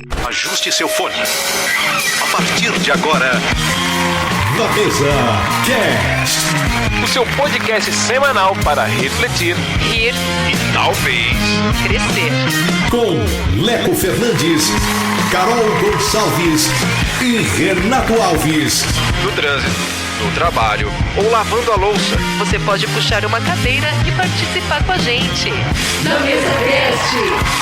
Ajuste seu fone. A partir de agora, Na Mesa Cast. O seu podcast semanal para refletir, rir e talvez crescer. Com Leco Fernandes, Carol Gonçalves e Renato Alves. no trânsito, no trabalho ou lavando a louça. Você pode puxar uma cadeira e participar com a gente. Na Mesa Cast.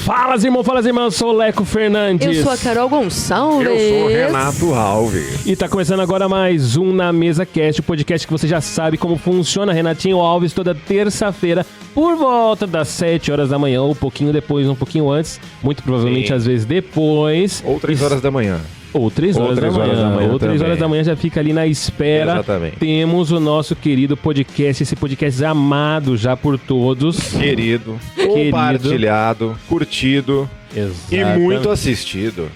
Fala, irmão, fala, irmão. Eu sou o Leco Fernandes. Eu sou a Carol Gonçalves. Eu sou o Renato Alves. E tá começando agora mais um Na Mesa Cast, o podcast que você já sabe como funciona. Renatinho Alves, toda terça-feira, por volta das 7 horas da manhã, ou um pouquinho depois, um pouquinho antes. Muito provavelmente, às vezes, depois. Ou 3 horas da manhã. Ou 3 horas da manhã. Ou 3 horas da manhã já fica ali na espera. Exatamente. Temos o nosso querido podcast, esse podcast amado já por todos. Querido, compartilhado, curtido Exatamente. e muito assistido.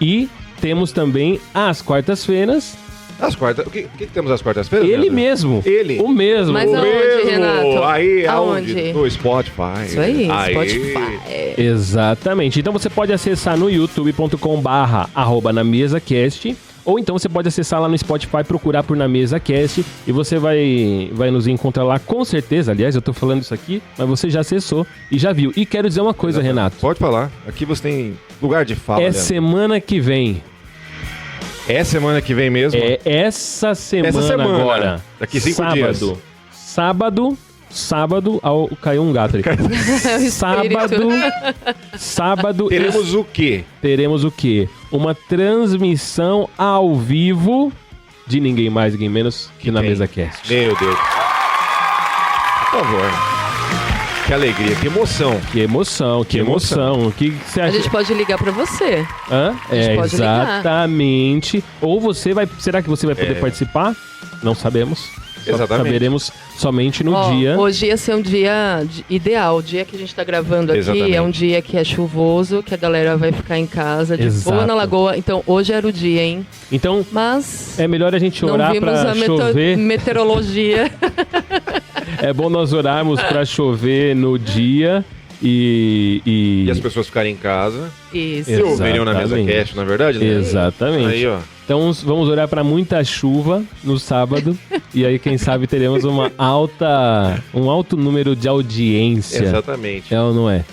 E temos também as quartas-feiras. As quartas... O que temos às quartas-feiras? Ele Renato? mesmo. Ele. O mesmo. Mas o aonde, mesmo. Renato? Aí, Aonde? No Spotify. Isso aí, Spotify. Exatamente. Então você pode acessar no youtube.com/naMesaCast, ou então você pode acessar lá no Spotify, procurar por Na Mesa Cast, e você vai nos encontrar lá com certeza. Aliás, eu tô falando isso aqui, mas você já acessou e já viu. E quero dizer uma coisa, Exatamente. Renato. Pode falar. Aqui você tem lugar de fala. É Leandro. semana que vem. É semana que vem mesmo? É essa semana agora. agora. Daqui 5 dias. Sábado, caiu um gato ali. Sábado. Teremos o quê? Teremos o quê? Uma transmissão ao vivo de ninguém mais, ninguém menos que Na Quem? Mesa Cast. Meu Deus. Por favor. Que alegria, que emoção. Que emoção, que emoção. O que você A acha? gente pode ligar pra você. Hã? gente pode ligar. Exatamente. Ou você vai... Será que você vai poder participar? Não sabemos. Só Exatamente. saberemos somente no Ó, dia. Hoje ia ser um dia ideal. O dia que a gente tá gravando aqui Exatamente. é um dia que é chuvoso, que a galera vai ficar em casa, de Exato. boa na lagoa. Então, hoje era o dia, hein? Então, Mas é melhor a gente não orar vimos pra a chover. meteorologia. É bom nós orarmos pra chover no dia e E as pessoas ficarem em casa. Isso. Exato. Ouviriam Na Mesa Exatamente. Cast, na verdade, né? Exatamente. Aí, ó. Então vamos orar para muita chuva no sábado e aí quem sabe teremos um alto número de audiência. Exatamente. É ou não é?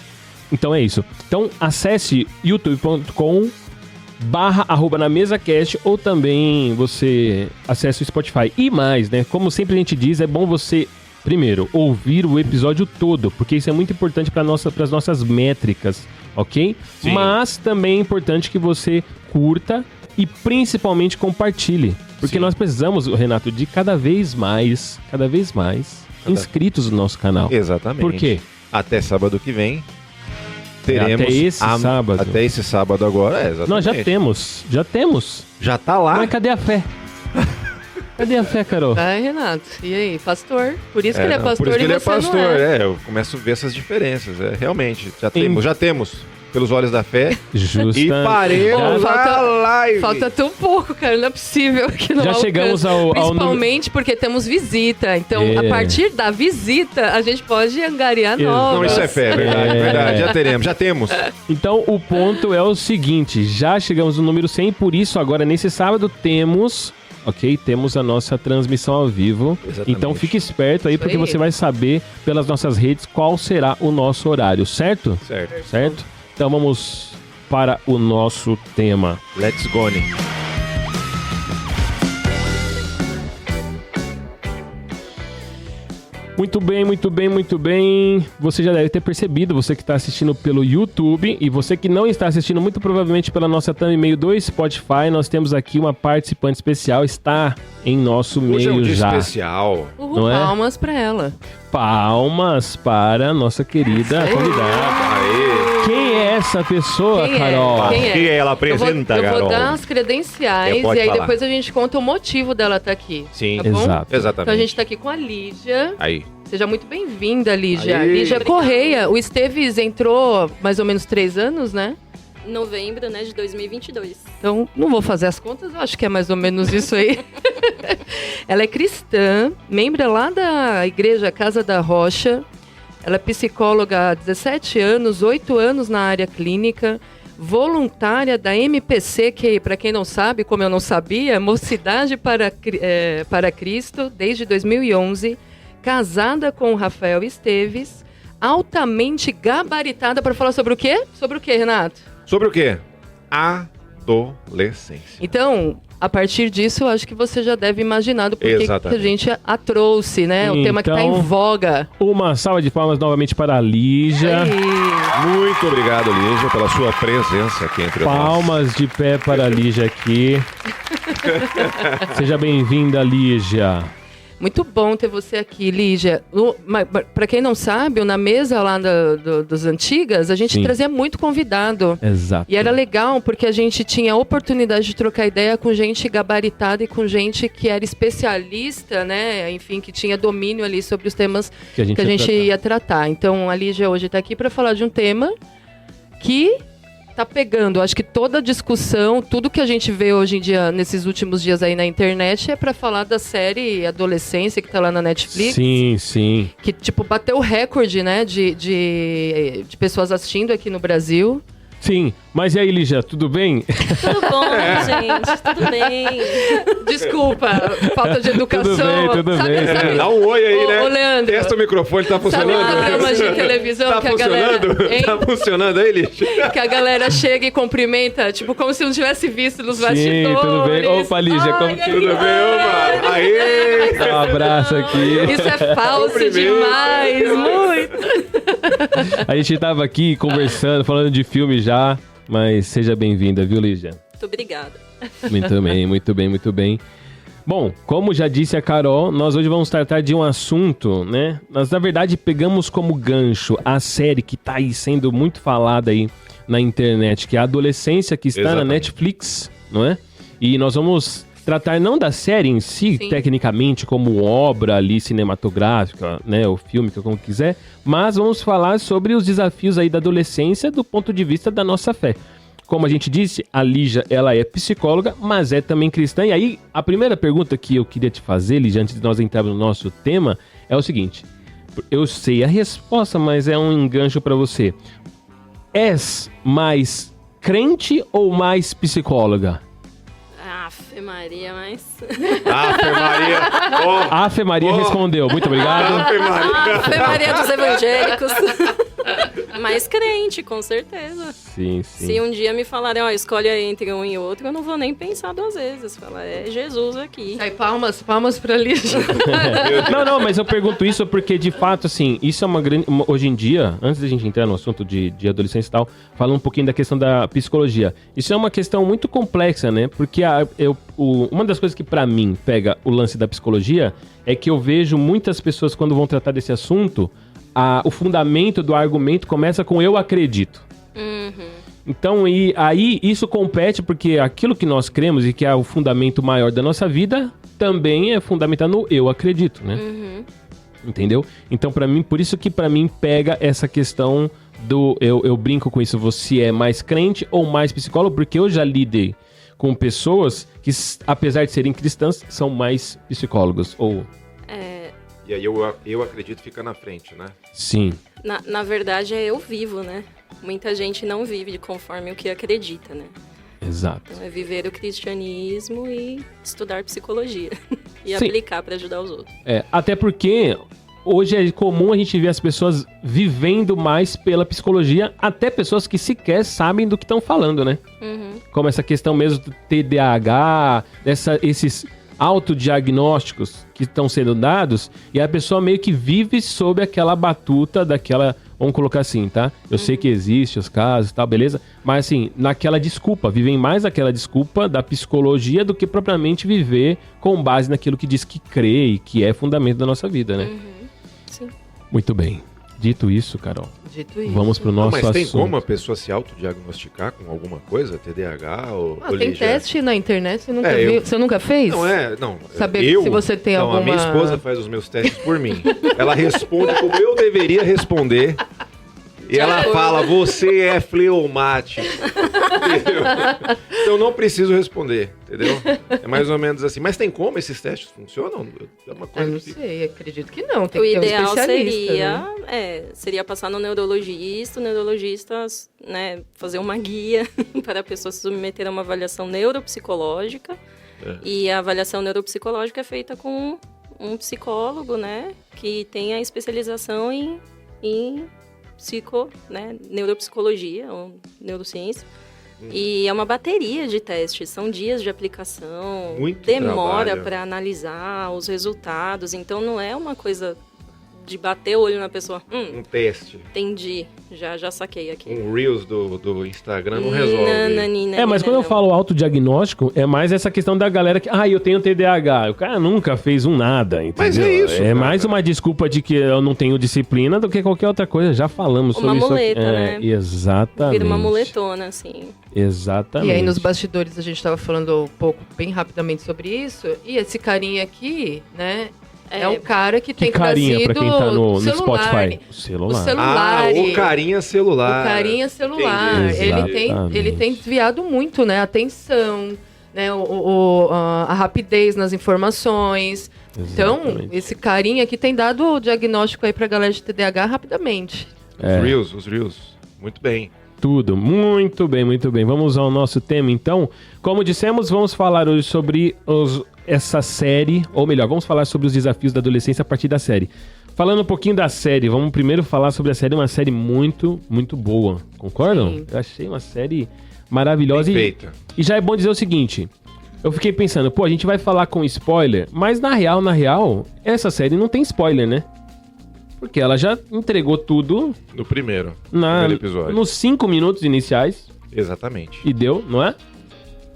Então é isso. Então acesse youtube.com/namesacast ou também você acessa o Spotify. E mais, né? Como sempre a gente diz, é bom você primeiro ouvir o episódio todo, porque isso é muito importante para as nossas métricas, ok? Sim. Mas também é importante que você curta e principalmente compartilhe. Porque Sim. nós precisamos, Renato, de cada vez mais inscritos no nosso canal. Exatamente. Por quê? Até sábado que vem teremos... Até esse sábado. Até esse sábado agora, exatamente. Nós já temos. Já tá lá. Mas cadê a fé? Cadê a fé, Carol? Vai, Renato. E aí, pastor? Por isso que ele é não, pastor por isso que e ele é você pastor, não é. eu começo a ver essas diferenças. Realmente, já temos, pelos olhos da fé. Justa. E paremos Bom, a live. Falta tão pouco, cara. Não é possível que não Já chegamos ao Principalmente porque temos visita. Então, É. a partir da visita, a gente pode angariar Exato. novas. Não, isso é fé, verdade. Já temos. Então, o ponto é o seguinte, já chegamos no número 100, por isso agora, nesse sábado, temos a nossa transmissão ao vivo. Exatamente. Então, fique esperto aí, Isso porque aí. você vai saber pelas nossas redes qual será o nosso horário, certo? Certo. Então, vamos para o nosso tema. Let's go. Muito bem. Você já deve ter percebido, você que está assistindo pelo YouTube e você que não está assistindo muito provavelmente pela nossa thumbnail do Spotify, nós temos aqui uma participante especial, está em nosso Hoje é um meio dia já. especial. Uhul, Não é? palmas pra ela. Palmas para a nossa querida convidada. Aê. Quem é essa pessoa, Quem é? Carol? Quem é? Que ela Eu apresenta, vou Carol. dar as credenciais Pode e aí falar. depois a gente conta o motivo dela estar aqui. Sim. Tá bom? Exato. Exatamente. Então a gente tá aqui com a Lígia. Aí. Seja muito bem-vinda, Lígia. Aê. Lígia Correia. O Esteves entrou mais ou menos 3 anos, né? Novembro, né, de 2022. Então, não vou fazer as contas, eu acho que é mais ou menos isso aí. Ela é cristã, membro lá da igreja Casa da Rocha. Ela é psicóloga há 17 anos, 8 anos na área clínica, voluntária da MPC, que, para quem não sabe, como eu não sabia, Mocidade para Cristo, desde 2011, casada com o Rafael Esteves, altamente gabaritada para falar sobre o quê? Sobre o quê, Renato? Sobre o quê? Adolescência. Então, a partir disso, eu acho que você já deve imaginar do porquê que a gente a trouxe, né? O tema que está em voga. Uma salva de palmas novamente para a Lígia. Muito obrigado, Lígia, pela sua presença aqui entre nós. Palmas de pé para a Lígia aqui. Seja bem-vinda, Lígia. Muito bom ter você aqui, Lígia. Para quem não sabe, na mesa lá dos Antigas, a gente trazia muito convidado. Exato. E era legal porque a gente tinha a oportunidade de trocar ideia com gente gabaritada e com gente que era especialista, né? Enfim, que tinha domínio ali sobre os temas que a gente ia tratar. Então, a Lígia hoje está aqui para falar de um tema que tá pegando. Acho que toda a discussão, tudo que a gente vê hoje em dia, nesses últimos dias aí na internet, é pra falar da série Adolescência, que tá lá na Netflix. Sim. Que, tipo, bateu o recorde, né, de pessoas assistindo aqui no Brasil. Sim, mas e aí, Lígia, tudo bem? Tudo bom, gente, tudo bem. Desculpa, falta de educação. Tudo bem. Sabe, dá um oi aí, né? Ô, Leandro. Testa o microfone, tá funcionando? Sabe programas de televisão tá que funcionando? A galera... Tá funcionando aí, Lígia? Que a galera chega e cumprimenta, tipo, como se não tivesse visto nos bastidores. Sim, tudo bem. Opa, Lígia, como que... Tudo bem, opa. Aê! Dá um abraço aqui. Isso é falso demais, muito. A gente tava aqui conversando, falando de filme já, mas seja bem-vinda, viu, Lígia? Muito obrigada. Muito bem. Bom, como já disse a Carol, nós hoje vamos tratar de um assunto, né? Nós, na verdade, pegamos como gancho a série que tá aí sendo muito falada aí na internet, que é a Adolescência, que está na Netflix, não é? E nós vamos tratar não da série em si, tecnicamente, como obra ali cinematográfica, né, o filme, como quiser, mas vamos falar sobre os desafios aí da adolescência do ponto de vista da nossa fé. Como a gente disse, a Lígia, ela é psicóloga, mas é também cristã. E aí, a primeira pergunta que eu queria te fazer, Lígia, antes de nós entrarmos no nosso tema, é o seguinte. Eu sei a resposta, mas é um engancho para você. És mais crente ou mais psicóloga? Ave Maria, mas... Ave Maria. Oh. Ave Maria respondeu. Muito obrigado. Ave Maria dos evangélicos. Mais crente, com certeza. Sim. Se um dia me falarem, escolhe entre um e outro, eu não vou nem pensar duas vezes. Falar, é Jesus aqui. Aí, palmas pra Lígia. Não, mas eu pergunto isso porque, de fato, assim, isso é uma grande... Hoje em dia, antes da gente entrar no assunto de adolescência e tal, falando um pouquinho da questão da psicologia. Isso é uma questão muito complexa, né? Porque uma das coisas que, pra mim, pega o lance da psicologia é que eu vejo muitas pessoas, quando vão tratar desse assunto, o fundamento do argumento começa com eu acredito. Então, e aí isso compete porque aquilo que nós cremos e que é o fundamento maior da nossa vida também é fundamentado no eu acredito, né? Entendeu? Então, para mim, por isso que para mim pega essa questão do... Eu brinco com isso, você é mais crente ou mais psicólogo? Porque eu já lidei com pessoas que, apesar de serem cristãs, são mais psicólogos. E aí eu acredito fica na frente, né? Sim. Na verdade, é eu vivo, né? Muita gente não vive conforme o que acredita, né? Exato. Então é viver o cristianismo e estudar psicologia. E Sim. aplicar para ajudar os outros. Até porque hoje é comum a gente ver as pessoas vivendo mais pela psicologia, até pessoas que sequer sabem do que estão falando, né? Como essa questão mesmo do TDAH, esses autodiagnósticos que estão sendo dados, e a pessoa meio que vive sob aquela batuta daquela... Vamos colocar assim, tá? Eu sei que existe os casos e tal, beleza? Mas assim, naquela desculpa, vivem mais aquela desculpa da psicologia do que propriamente viver com base naquilo que diz que crê e que é fundamento da nossa vida, né? Sim. Muito bem. Dito isso, Carol, Dito isso. vamos pro nosso assunto. Mas tem como a pessoa se autodiagnosticar com alguma coisa? TDAH ou tem teste na internet, você nunca viu? Você nunca fez? Não. Saber se você tem alguma... A minha esposa faz os meus testes por mim. Ela responde como eu deveria responder. E ela fala, você é fleumático. Entendeu? Então eu não preciso responder, entendeu? É mais ou menos assim. Mas tem como esses testes funcionam? É uma coisa não sei, acredito que não. Tem o que ter ideal um especialista, seria né? seria passar no neurologista, o neurologista, né, fazer uma guia para a pessoa se submeter a uma avaliação neuropsicológica. E a avaliação neuropsicológica é feita com um psicólogo, né, que tem a especialização em neuropsicologia ou neurociência. E é uma bateria de testes, são dias de aplicação, muito demora para analisar os resultados, então não é uma coisa de bater o olho na pessoa. Um teste. Entendi, já saquei aqui. Um Reels do Instagram não resolve. Mas quando eu falo autodiagnóstico, é mais essa questão da galera que, eu tenho TDAH. O cara nunca fez nada, entendeu? Mas é isso. É mais uma desculpa de que eu não tenho disciplina do que qualquer outra coisa. Já falamos sobre isso. Uma muleta, né? Exatamente. Vira uma muletona, assim. Exatamente. E aí nos bastidores a gente tava falando um pouco, bem rapidamente sobre isso. E esse carinha aqui, né? É um cara que tem carinha, trazido pra quem tá no celular. Spotify. O celular. O carinha celular. O carinha celular. Ele tem desviado muito, né? A atenção, né? A rapidez nas informações. Exatamente. Então, esse carinha aqui tem dado o diagnóstico aí pra galera de TDAH rapidamente. Os Reels. Muito bem. Tudo. Muito bem, muito bem. Vamos ao nosso tema, então. Como dissemos, vamos falar hoje sobre essa série, ou melhor, vamos falar sobre os desafios da adolescência a partir da série. Falando um pouquinho da série, vamos primeiro falar sobre a série, uma série muito, muito boa. Concordam? Sim. Eu achei uma série maravilhosa. Perfeita. E já é bom dizer o seguinte, eu fiquei pensando, a gente vai falar com spoiler, mas na real, essa série não tem spoiler, né? Porque ela já entregou tudo... No primeiro episódio. Nos 5 minutos iniciais. Exatamente. E deu, não é?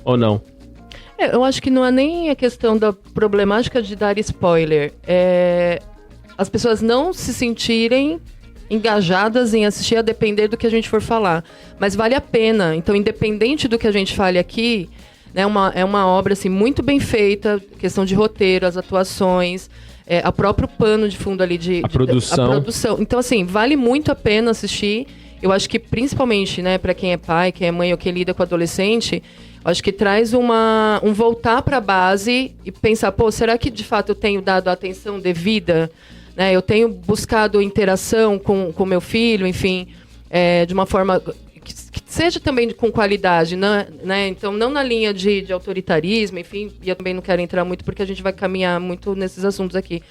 Ou não? Eu acho que não é nem a questão da problemática de dar spoiler. As pessoas não se sentirem engajadas em assistir a depender do que a gente for falar. Mas vale a pena. Então, independente do que a gente fale aqui, né, é uma obra assim, muito bem feita, questão de roteiro, as atuações... a próprio pano de fundo ali a produção. Então, assim, vale muito a pena assistir. Eu acho que, principalmente, né, para quem é pai, quem é mãe ou quem lida com adolescente, acho que traz um voltar para a base e pensar, será que de fato eu tenho dado a atenção devida? Né, eu tenho buscado interação com meu filho, enfim, de uma forma que seja também com qualidade, né? Então, não na linha de autoritarismo, enfim, e eu também não quero entrar muito porque a gente vai caminhar muito nesses assuntos aqui.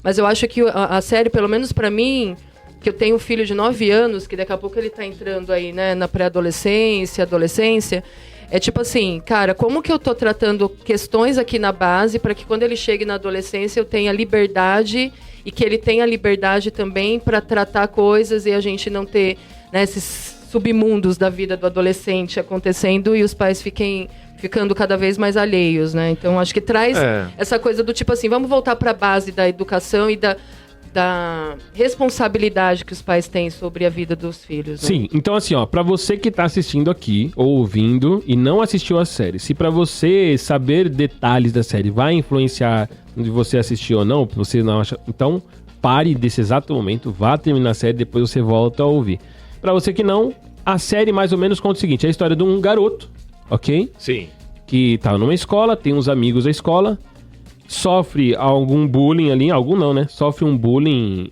Mas eu acho que a série, pelo menos para mim, que eu tenho um filho de 9 anos, que daqui a pouco ele tá entrando aí, né, na pré-adolescência, adolescência, é tipo assim, cara, como que eu tô tratando questões aqui na base para que quando ele chegue na adolescência eu tenha liberdade e que ele tenha liberdade também para tratar coisas e a gente não ter, né, esses submundos da vida do adolescente acontecendo e os pais ficando cada vez mais alheios, né? Então acho que traz essa coisa do tipo assim, vamos voltar para a base da educação e da responsabilidade que os pais têm sobre a vida dos filhos, né? Sim, então assim, pra você que tá assistindo aqui, ou ouvindo, e não assistiu a série, se pra você saber detalhes da série vai influenciar de você assistir ou não, você não acha, então pare desse exato momento, vá terminar a série, depois você volta a ouvir. Pra você que não, a série mais ou menos conta o seguinte, é a história de um garoto, ok? Sim. Que tá numa escola, tem uns amigos da escola, sofre algum bullying ali, algum não, né? Sofre um bullying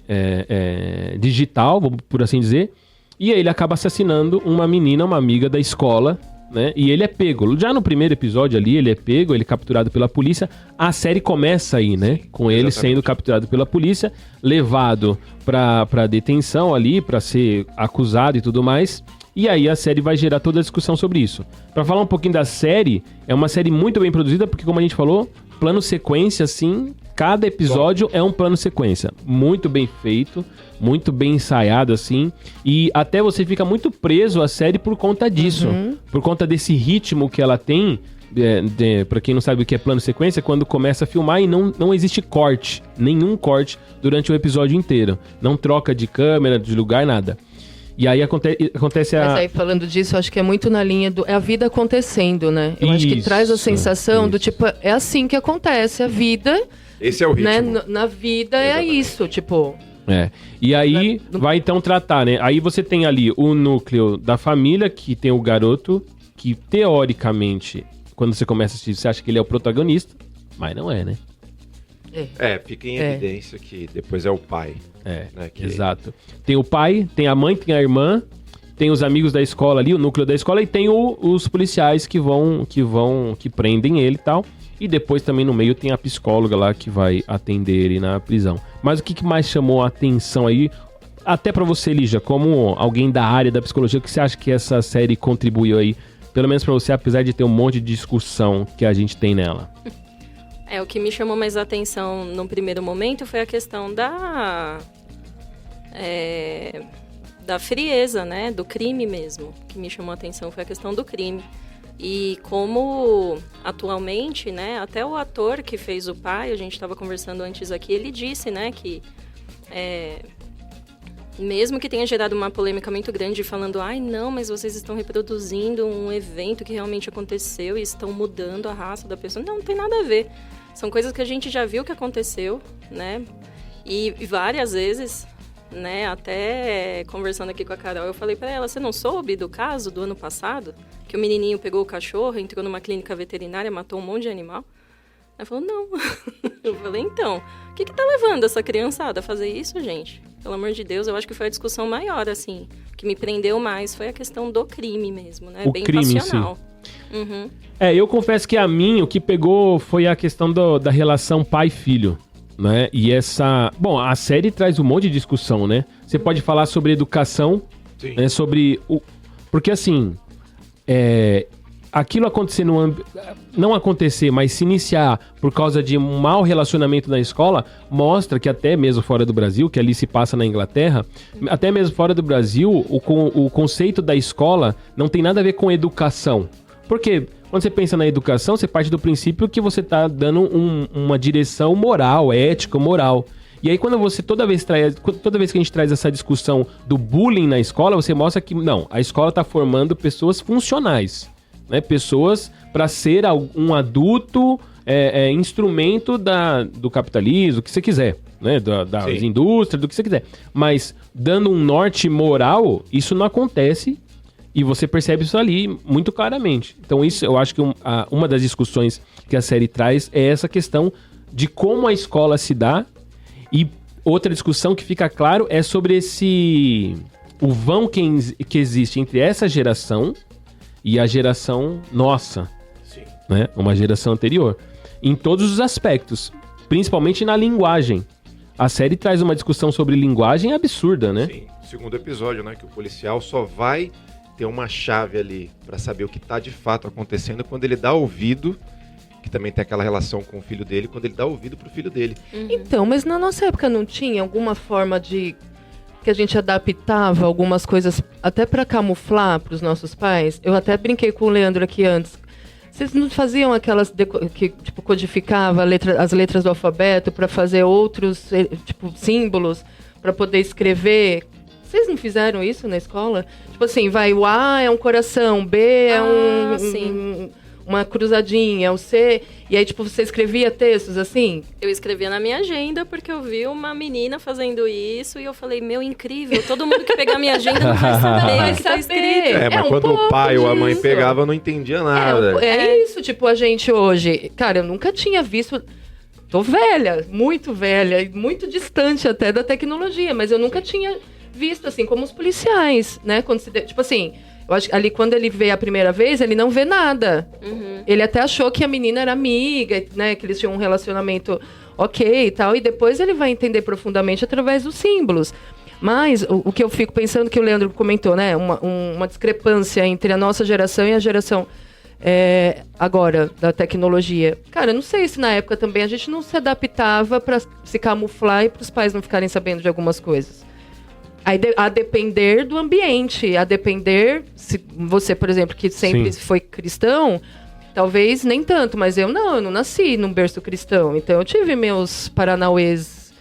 digital, por assim dizer, e aí ele acaba assassinando uma menina, uma amiga da escola, né? E ele é pego. Já no primeiro episódio ali, ele é pego, ele é capturado pela polícia. A série começa aí, né? Com ele sendo capturado pela polícia, levado pra detenção ali, pra ser acusado e tudo mais. E aí a série vai gerar toda a discussão sobre isso. Pra falar um pouquinho da série, é uma série muito bem produzida, porque como a gente falou, plano sequência, assim, cada episódio é um plano sequência. Muito bem feito, muito bem ensaiado, assim. E até você fica muito preso à série por conta disso. Por conta desse ritmo que ela tem. Pra quem não sabe o que é plano sequência, quando começa a filmar e não existe corte. Nenhum corte durante o episódio inteiro. Não troca de câmera, de lugar, nada. E aí acontece a... Mas aí, falando disso, eu acho que é muito na linha do... É a vida acontecendo, né? Eu acho que traz a sensação do tipo... É assim que acontece a vida. Esse é o ritmo. Né? Na vida é isso, tipo... E aí vai então tratar, né? Aí você tem ali o núcleo da família, que tem o garoto, que teoricamente, quando você começa a assistir, você acha que ele é o protagonista, mas não é, né? Fica em evidência que depois é o pai. Né, Exato. Tem o pai, tem a mãe, tem a irmã, tem os amigos da escola ali, o núcleo da escola, e tem os policiais que prendem ele e tal. E depois também no meio tem a psicóloga lá que vai atender ele na prisão. Mas o que mais chamou a atenção aí, até pra você, Lígia, como alguém da área da psicologia, o que você acha que essa série contribuiu aí, pelo menos pra você, apesar de ter um monte de discussão que a gente tem nela? O que me chamou mais a atenção no primeiro momento foi a questão da frieza, né, do crime mesmo. O que me chamou a atenção foi a questão do crime. E como atualmente, né, até o ator que fez o pai, a gente estava conversando antes aqui, ele disse, né, que mesmo que tenha gerado uma polêmica muito grande falando, não, mas vocês estão reproduzindo um evento que realmente aconteceu e estão mudando a raça da pessoa. Não tem nada a ver. São coisas que a gente já viu que aconteceu, né, e várias vezes, né, até conversando aqui com a Carol, eu falei pra ela, você não soube do caso do ano passado? Que o menininho pegou o cachorro, entrou numa clínica veterinária, matou um monte de animal? Ela falou, não. Eu falei, então, o que tá levando essa criançada a fazer isso, gente? Pelo amor de Deus, eu acho que foi a discussão maior, assim. O que me prendeu mais foi a questão do crime mesmo, né? O bem crime, passional. Sim. Uhum. Eu confesso que a mim, o que pegou foi a questão da relação pai-filho, né? E essa... Bom, a série traz um monte de discussão, né? Você pode falar sobre educação, né? Sobre o... Porque, assim, aquilo acontecer não acontecer, mas se iniciar por causa de um mau relacionamento na escola, mostra que até mesmo fora do Brasil, que ali se passa na Inglaterra, até mesmo fora do Brasil, o conceito da escola não tem nada a ver com educação. Porque quando você pensa na educação, você parte do princípio que você está dando uma direção moral, ética, moral. E aí quando você, toda vez que a gente traz essa discussão do bullying na escola, você mostra que, não, a escola está formando pessoas funcionais, né? Pessoas para ser um adulto, instrumento do capitalismo, o que você quiser, né? Das indústrias, do que você quiser. Mas dando um norte moral, isso não acontece. E você percebe isso ali muito claramente. Então isso, eu acho que uma das discussões que a série traz é essa questão de como a escola se dá. E outra discussão que fica claro é sobre o vão que existe entre essa geração e a geração nossa. Sim. Né? Uma geração anterior. Em todos os aspectos. Principalmente na linguagem. A série traz uma discussão sobre linguagem absurda, né? Sim. Segundo episódio, né? Que o policial só vai ter uma chave ali para saber o que tá de fato acontecendo quando ele dá ouvido, que também tem aquela relação com o filho dele, quando ele dá ouvido pro filho dele. Uhum. Então, mas na nossa época não tinha alguma forma de que a gente adaptava algumas coisas até para camuflar pros nossos pais? Eu até brinquei com o Leandro aqui antes. Vocês não faziam aquelas que tipo codificava as letras do alfabeto para fazer outros tipo símbolos para poder escrever? Vocês não fizeram isso na escola? Tipo assim, o A é um coração, B é uma cruzadinha, o C... E aí, tipo, você escrevia textos assim? Eu escrevia na minha agenda, porque eu vi uma menina fazendo isso, e eu falei, meu, incrível, todo mundo que pegar minha agenda não vai saber o que tá escrito. Mas quando o pai ou a mãe pegava, não entendia nada. É isso, tipo, a gente hoje... Cara, eu nunca tinha visto... Tô velha, muito distante até da tecnologia, mas eu nunca tinha visto, assim, como os policiais, né? Tipo assim, eu acho que ali quando ele vê a primeira vez, ele não vê nada. Uhum. Ele até achou que a menina era amiga, né? Que eles tinham um relacionamento ok e tal. E depois ele vai entender profundamente através dos símbolos. Mas o que eu fico pensando, que o Leandro comentou, né? Uma discrepância entre a nossa geração e a geração agora da tecnologia. Cara, eu não sei se na época também a gente não se adaptava para se camuflar e para os pais não ficarem sabendo de algumas coisas. A depender do ambiente, a depender, se você, por exemplo, que sempre foi cristão, talvez nem tanto, mas eu não nasci num berço cristão, então eu tive meus paranauês,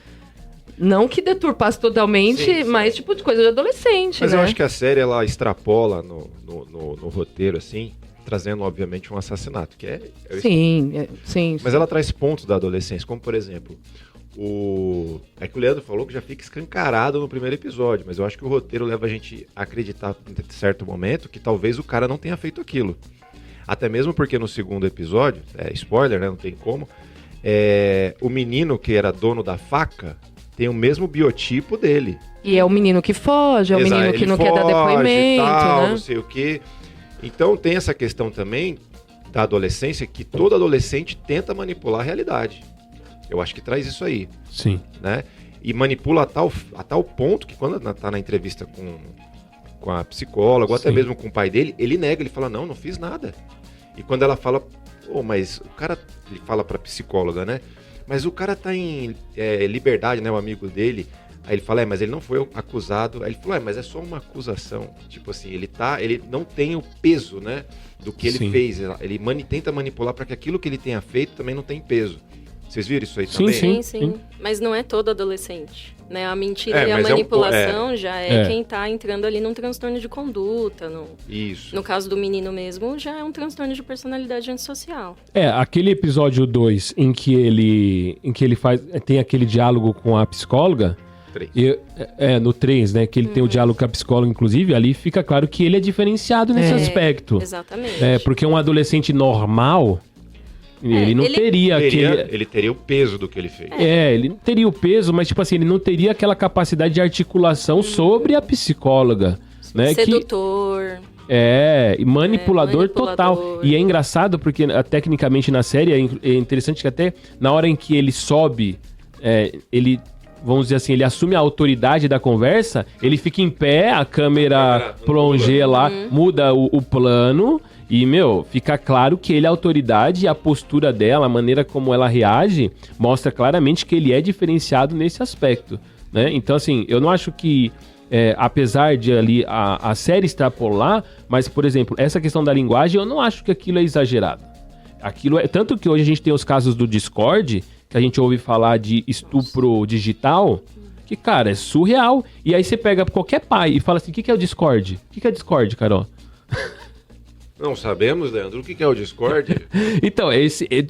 não que deturpasse totalmente, mas tipo de coisa de adolescente, mas né? Eu acho que a série, ela extrapola no roteiro, assim, trazendo, obviamente, um assassinato, que sim. Mas ela traz pontos da adolescência, como, por exemplo... É que o Leandro falou que já fica escancarado no primeiro episódio, mas eu acho que o roteiro leva a gente a acreditar em certo momento que talvez o cara não tenha feito aquilo. Até mesmo porque no segundo episódio, spoiler, né, não tem como, o menino que era dono da faca tem o mesmo biotipo dele. E é o menino que foge, é o menino que não quer dar depoimento, tal, né? Não sei o quê. Então tem essa questão também da adolescência, que todo adolescente tenta manipular a realidade. Eu acho que traz isso aí. Sim. Né? E manipula a tal ponto que quando tá na entrevista com a psicóloga, ou até mesmo com o pai dele, ele nega, ele fala, não fiz nada. E quando ela fala, mas o cara, ele fala pra psicóloga, né? Mas o cara tá em liberdade, né? O amigo dele. Aí ele fala, mas ele não foi acusado. Aí ele falou, mas é só uma acusação. Tipo assim, ele não tem o peso, né? Do que ele fez. Ele tenta manipular para que aquilo que ele tenha feito também não tenha peso. Vocês viram isso aí também? Sim. Mas não é todo adolescente, né? A mentira e a manipulação já é quem tá entrando ali num transtorno de conduta. Isso. No caso do menino mesmo, já é um transtorno de personalidade antissocial. Aquele episódio 2 em que ele tem aquele diálogo com a psicóloga. No 3, né? Que ele tem o diálogo com a psicóloga, inclusive, ali fica claro que ele é diferenciado nesse aspecto. Exatamente. Porque um adolescente normal, ele não teria aquele... Ele teria o peso do que ele fez. Ele teria o peso, mas, tipo assim, ele não teria aquela capacidade de articulação sobre a psicóloga. Né? Sedutor... manipulador total. E é engraçado porque, tecnicamente, na série, é interessante que até na hora em que ele sobe, ele... Vamos dizer assim, ele assume a autoridade da conversa, ele fica em pé, a câmera plongeia lá, muda o plano e, fica claro que ele é a autoridade e a postura dela, a maneira como ela reage, mostra claramente que ele é diferenciado nesse aspecto, né? Então, assim, eu não acho que, apesar de ali a série extrapolar, mas, por exemplo, essa questão da linguagem, eu não acho que aquilo é exagerado. Aquilo tanto que hoje a gente tem os casos do Discord, que a gente ouve falar de estupro digital, que, cara, é surreal. E aí você pega qualquer pai e fala assim, o que é o Discord? O que é Discord, Carol? Não sabemos, Leandro, o que é o Discord? Então,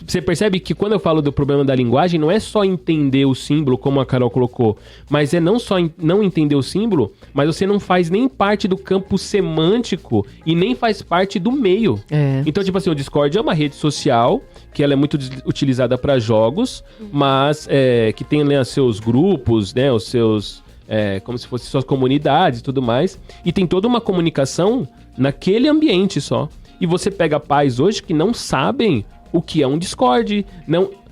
você percebe que quando eu falo do problema da linguagem, não é só entender o símbolo, como a Carol colocou, mas é não só não entender o símbolo, mas você não faz nem parte do campo semântico e nem faz parte do meio. Então, tipo assim, o Discord é uma rede social que ela é muito utilizada para jogos, mas que tem, né, seus grupos, né, os seus... como se fossem suas comunidades e tudo mais. E tem toda uma comunicação naquele ambiente só. E você pega pais hoje que não sabem o que é um Discord,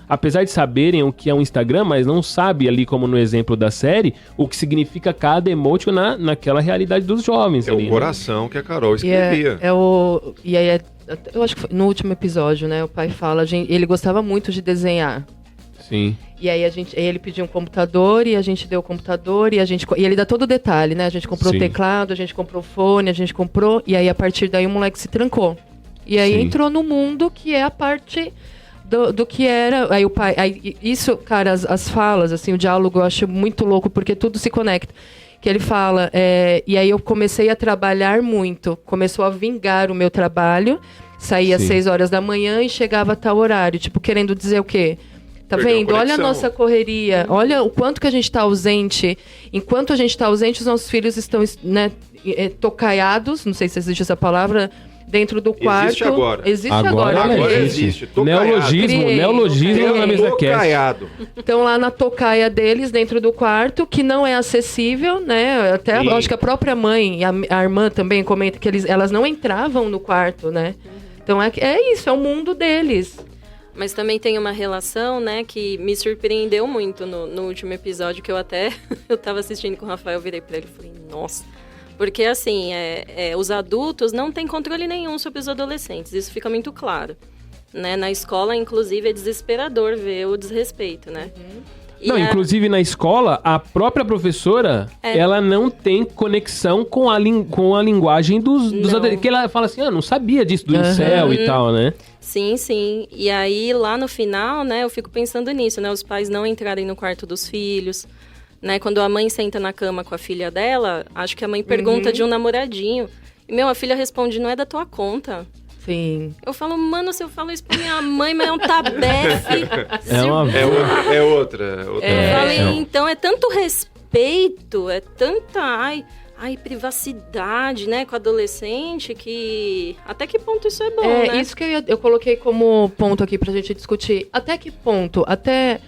apesar de saberem o que é um Instagram, mas não sabe ali, como no exemplo da série, o que significa cada emoji naquela realidade dos jovens. O coração que a Carol escrevia. Eu acho que foi no último episódio, né? O pai fala, ele gostava muito de desenhar. Sim. E aí ele pediu um computador e a gente deu o computador e ele dá todo o detalhe, né? A gente comprou o teclado, a gente comprou o fone, e aí a partir daí o moleque se trancou. E aí entrou no mundo que é a parte do que era. Aí o pai. Isso, cara, as falas, assim, o diálogo eu acho muito louco, porque tudo se conecta. Que ele fala, e aí eu comecei a trabalhar muito, começou a vingar o meu trabalho, saía às 6 horas da manhã e chegava a tal horário, tipo, querendo dizer o quê? Tá vendo? Olha a nossa correria, olha o quanto que a gente está ausente. Enquanto a gente está ausente, os nossos filhos estão, né, tocaiados, não sei se existe essa palavra, dentro do quarto. Existe agora. Agora existe. Neologismo na mesa cast. Estão lá na tocaia deles, dentro do quarto, que não é acessível, né? Até acho que a própria mãe, a irmã também comenta que elas não entravam no quarto, né? Então é isso, é o mundo deles. Mas também tem uma relação, né, que me surpreendeu muito no último episódio, que eu tava assistindo com o Rafael, virei pra ele e falei, nossa. Porque, assim, os adultos não têm controle nenhum sobre os adolescentes, isso fica muito claro. Né? Na escola, inclusive, é desesperador ver o desrespeito, né? Inclusive na escola, a própria professora, ela não tem conexão com a linguagem dos adolescentes. Que ela fala assim, não sabia disso do incel e tal, né? Sim, sim. E aí, lá no final, né, eu fico pensando nisso, né? Os pais não entrarem no quarto dos filhos, né? Quando a mãe senta na cama com a filha dela, acho que a mãe pergunta de um namoradinho. E, a filha responde, não é da tua conta. Sim. Eu falo, mano, se eu falo isso pra minha mãe, mas é um tabefe. É outra. Eu falei, então é tanto respeito, é tanta... privacidade, né, com adolescente, que até que ponto isso é bom, né? Isso que eu coloquei como ponto aqui pra gente discutir. Até que ponto, até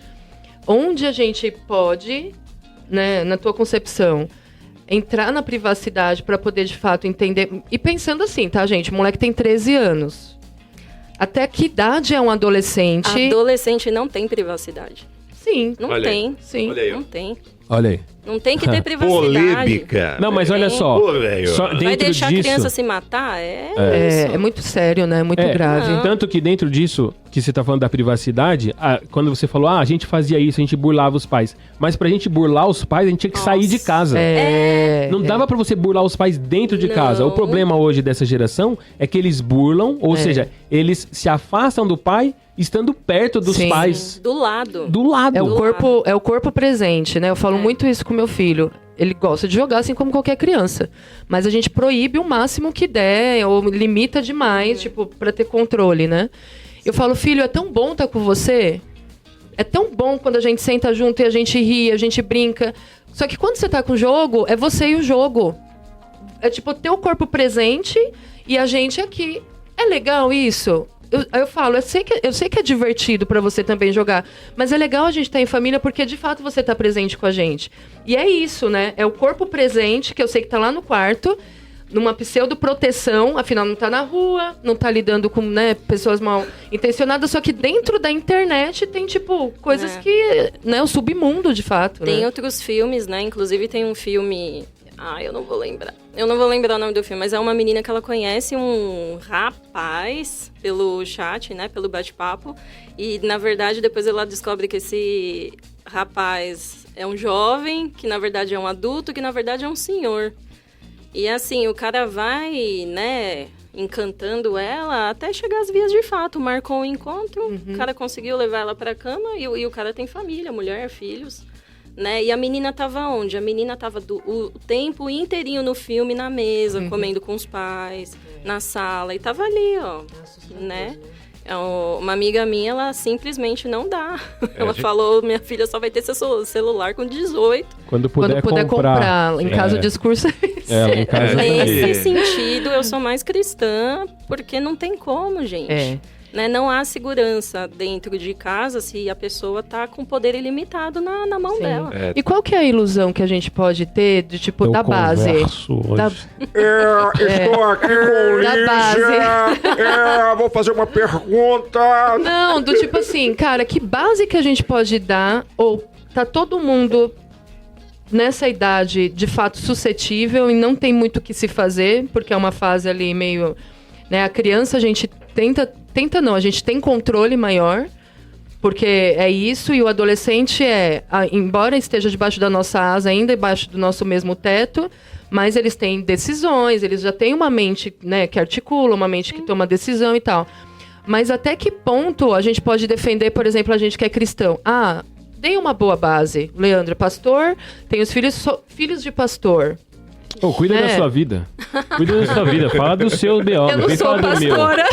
onde a gente pode, né, na tua concepção, entrar na privacidade pra poder, de fato, entender... E pensando assim, tá, gente? O moleque tem 13 anos. Até que idade é um adolescente? Adolescente não tem privacidade. Sim. Não Olha tem. aí. Sim. Olha aí, ó. Não tem. Olha aí. Não tem que ter privacidade. Polêmica. Não, mas olha só. Pô, velho. Só dentro Vai deixar disso, a criança se matar? É muito sério, né? Muito grave. Não. Tanto que dentro disso, que você tá falando da privacidade, quando você falou, a gente fazia isso, a gente burlava os pais. Mas pra gente burlar os pais, a gente tinha que sair de casa. Não dava pra você burlar os pais dentro de casa. O problema hoje dessa geração é que eles burlam, ou seja, eles se afastam do pai estando perto dos pais. Do lado. Do lado. É o corpo presente, né? Eu falo muito isso com meu filho. Ele gosta de jogar assim como qualquer criança. Mas a gente proíbe o máximo que der, ou limita demais, tipo, pra ter controle, né? Eu falo, filho, é tão bom estar com você. É tão bom quando a gente senta junto e a gente ri, a gente brinca. Só que quando você tá com o jogo, é você e o jogo. É tipo, ter o corpo presente e a gente aqui. É legal isso? Eu falo, eu sei que é divertido pra você também jogar, mas é legal a gente estar em família porque de fato você tá presente com a gente. E é isso, né? É o corpo presente, que eu sei que tá lá no quarto, numa pseudo-proteção, afinal não tá na rua, não tá lidando com, né, pessoas mal intencionadas, só que dentro da internet tem, tipo, coisas que, né, o submundo, de fato. Tem né? outros filmes, né? Inclusive tem um filme... eu não vou lembrar. Eu não vou lembrar o nome do filme, mas é uma menina que ela conhece um rapaz pelo chat, né? Pelo bate-papo. E, na verdade, depois ela descobre que esse rapaz é um jovem, que, na verdade, é um adulto, que, na verdade, é um senhor. E, assim, o cara vai, né, encantando ela até chegar às vias de fato. Marcou um encontro, o cara conseguiu levar ela pra cama e o cara tem família, mulher, filhos. Né? E a menina tava onde? A menina tava o tempo inteirinho no filme, na mesa, comendo com os pais, na sala. E tava ali, ó, né? Uma amiga minha, ela simplesmente não dá. Ela falou, minha filha só vai ter seu celular com 18. Quando puder comprar. Em casa o discurso é esse. Em casa Nesse sentido, eu sou mais cristã, porque não tem como, gente. Né? Não há segurança dentro de casa se a pessoa tá com poder ilimitado na mão dela. E qual que é a ilusão que a gente pode ter de tipo da base? Estou aqui com da base. Vou fazer uma pergunta. Não, do tipo assim, cara, que base que a gente pode dar? Ou tá todo mundo nessa idade de fato suscetível e não tem muito o que se fazer, porque é uma fase ali meio, né, a criança a gente a gente tem controle maior, porque é isso, e o adolescente embora esteja debaixo da nossa asa, ainda debaixo do nosso mesmo teto, mas eles têm decisões, eles já têm uma mente, né, que articula, uma mente que toma decisão e tal. Mas até que ponto a gente pode defender, por exemplo, a gente que é cristão? Dei uma boa base. Leandro é pastor, tem os filhos de pastor. Cuida da sua vida. Cuida da sua vida. Fala dos seus B.O. Eu não sou pastora.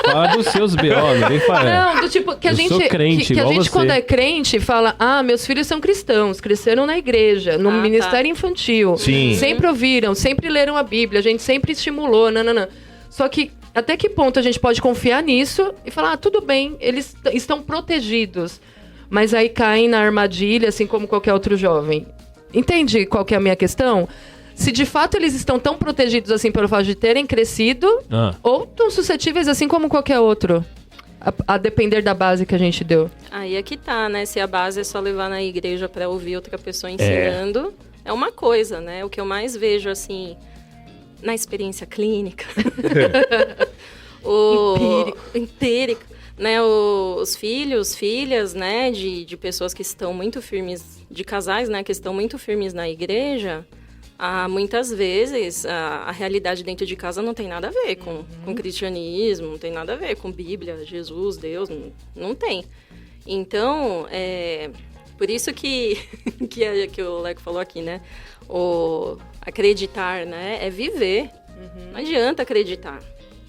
Fala dos seus B.O. Não vem falar. Não, do tipo, que a gente, sou crente, que a gente você. Quando é crente, fala, meus filhos são cristãos, cresceram na igreja, no ministério infantil. Sim. Sempre ouviram, sempre leram a Bíblia, a gente sempre estimulou, nananã. Só que, até que ponto a gente pode confiar nisso e falar, tudo bem, eles estão protegidos. Mas aí caem na armadilha, assim como qualquer outro jovem. Entende qual que é a minha questão? Se de fato eles estão tão protegidos assim pelo fato de terem crescido, ou tão suscetíveis assim como qualquer outro, a depender da base que a gente deu. Aí é que tá, né? Se a base é só levar na igreja pra ouvir outra pessoa ensinando, é uma coisa, né? O que eu mais vejo, assim, na experiência clínica, empírica, né? Os filhos, filhas, né? De pessoas que estão muito firmes, de casais, né? Que estão muito firmes na igreja. Muitas vezes a realidade dentro de casa não tem nada a ver com cristianismo, não tem nada a ver com Bíblia, Jesus, Deus, não tem. Então, por isso que o Leco falou aqui, né? O acreditar, né? É viver. Não adianta acreditar.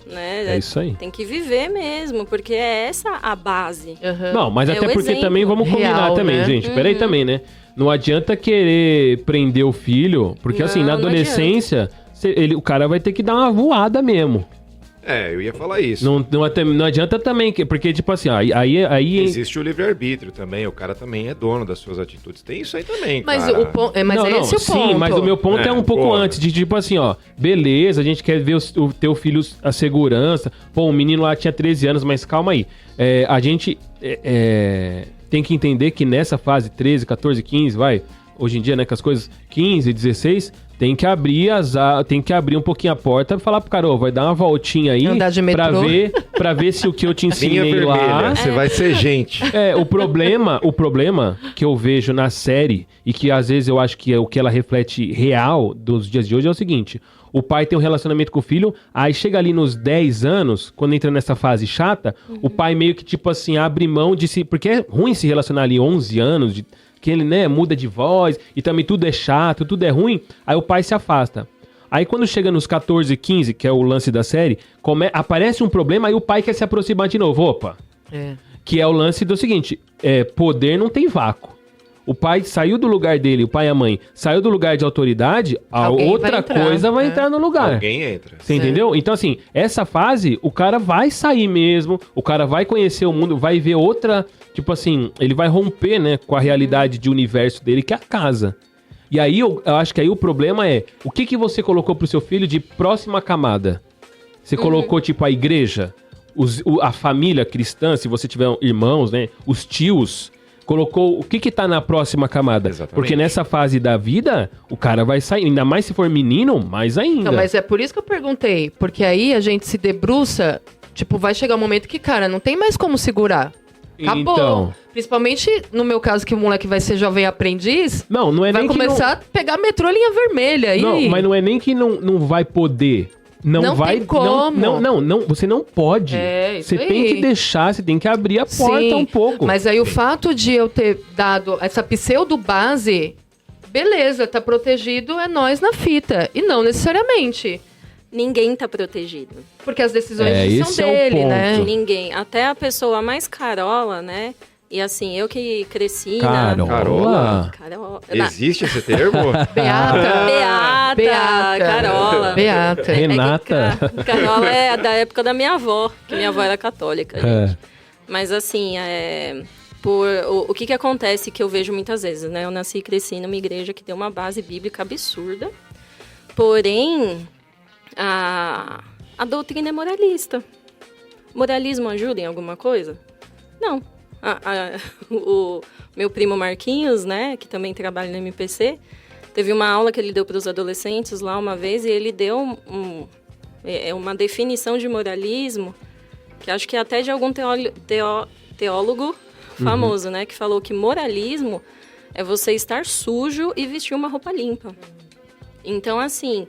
né? É isso aí. Tem que viver mesmo, porque é essa a base. Não, mas até porque exemplo. também vamos combinar Real, também, né? gente. Peraí também, né? Não adianta querer prender o filho, porque assim, na Não adolescência, o cara vai ter que dar uma voada mesmo. Eu ia falar isso. Não adianta também, porque tipo assim, aí Existe o livre-arbítrio também, o cara também é dono das suas atitudes. Tem isso aí também, Mas cara. esse é o ponto. Sim, mas o meu ponto é um pouco porra. antes, de tipo assim, ó, beleza, a gente quer ver o teu filho, a segurança, pô, o menino lá tinha 13 anos, mas calma aí, a gente tem que entender que nessa fase 13, 14, 15, hoje em dia, né, que as coisas 15, 16, tem que abrir um pouquinho a porta e falar pro cara, vai dar uma voltinha aí Andar de metrô. pra ver se o que eu te Linha ensinei vermelha, lá... você vai ser gente. O problema que eu vejo na série, e que às vezes eu acho que é o que ela reflete real dos dias de hoje, é o seguinte: o pai tem um relacionamento com o filho, aí chega ali nos 10 anos, quando entra nessa fase chata, o pai meio que, tipo assim, abre mão de se... Porque é ruim se relacionar ali 11 anos, que ele, né, muda de voz, e também tudo é chato, tudo é ruim, aí o pai se afasta. Aí quando chega nos 14, 15, que é o lance da série, aparece um problema, aí o pai quer se aproximar de novo. Opa! Que é o lance do seguinte, poder não tem vácuo. O pai saiu do lugar dele, o pai e a mãe, saiu do lugar de autoridade, outra coisa vai entrar no lugar. Alguém entra. Você entendeu? Então, assim, essa fase, o cara vai sair mesmo, o cara vai conhecer o mundo, vai ver outra... Tipo assim, ele vai romper, né, com a realidade de universo dele, que é a casa. E aí, eu acho que aí o problema é, o que você colocou pro seu filho de próxima camada? Você colocou, tipo, a igreja, a família cristã, se você tiver irmãos, né, os tios... Colocou o que tá na próxima camada. Exatamente. Porque nessa fase da vida, o cara vai sair. Ainda mais se for menino, mais ainda. Não, mas é por isso que eu perguntei. Porque aí a gente se debruça, tipo, vai chegar um momento que, cara, não tem mais como segurar. Acabou. Então... Principalmente no meu caso, que o moleque vai ser jovem aprendiz. Não é vai nem começar a pegar metrô linha vermelha. Não, mas não é nem que não vai poder. Não vai. Tem como. Não, você não pode. Isso você tem que deixar, você tem que abrir a porta um pouco. Mas aí o fato de eu ter dado essa pseudo-base, beleza, tá protegido, é nós na fita. E não necessariamente. Ninguém tá protegido. Porque as decisões são dele, né? Ninguém. Até a pessoa mais carola, né? E assim, eu que cresci Carola? Existe esse termo? Beata. Carola. Beata. Renata. Carola é da época da minha avó, que minha avó era católica, gente. Mas assim, o que acontece que eu vejo muitas vezes, né? Eu nasci e cresci numa igreja que tem uma base bíblica absurda, porém, a doutrina é moralista. Moralismo ajuda em alguma coisa? Não. O meu primo Marquinhos, né, que também trabalha no MPC, teve uma aula que ele deu para os adolescentes lá uma vez e ele deu uma definição de moralismo que acho que é até de algum teólogo famoso, né, que falou que moralismo é você estar sujo e vestir uma roupa limpa. Então, assim,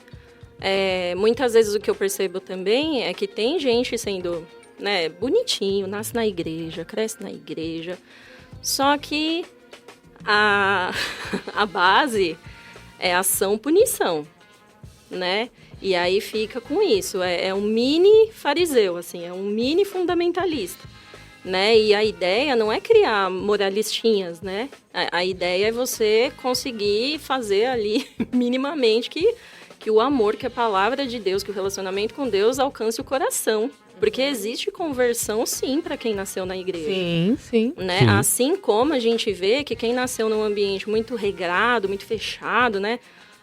muitas vezes o que eu percebo também é que tem gente sendo... né, bonitinho, nasce na igreja, cresce na igreja. Só que a base é ação-punição, né? E aí fica com isso. É um mini fariseu, assim, é um mini fundamentalista, né? E a ideia não é criar moralistinhas, né? A ideia é você conseguir fazer ali minimamente que o amor, que a palavra de Deus, que o relacionamento com Deus alcance o coração. Porque existe conversão, sim, para quem nasceu na igreja. Sim. Né? Sim. Assim como a gente vê que quem nasceu num ambiente muito regrado, muito fechado, né?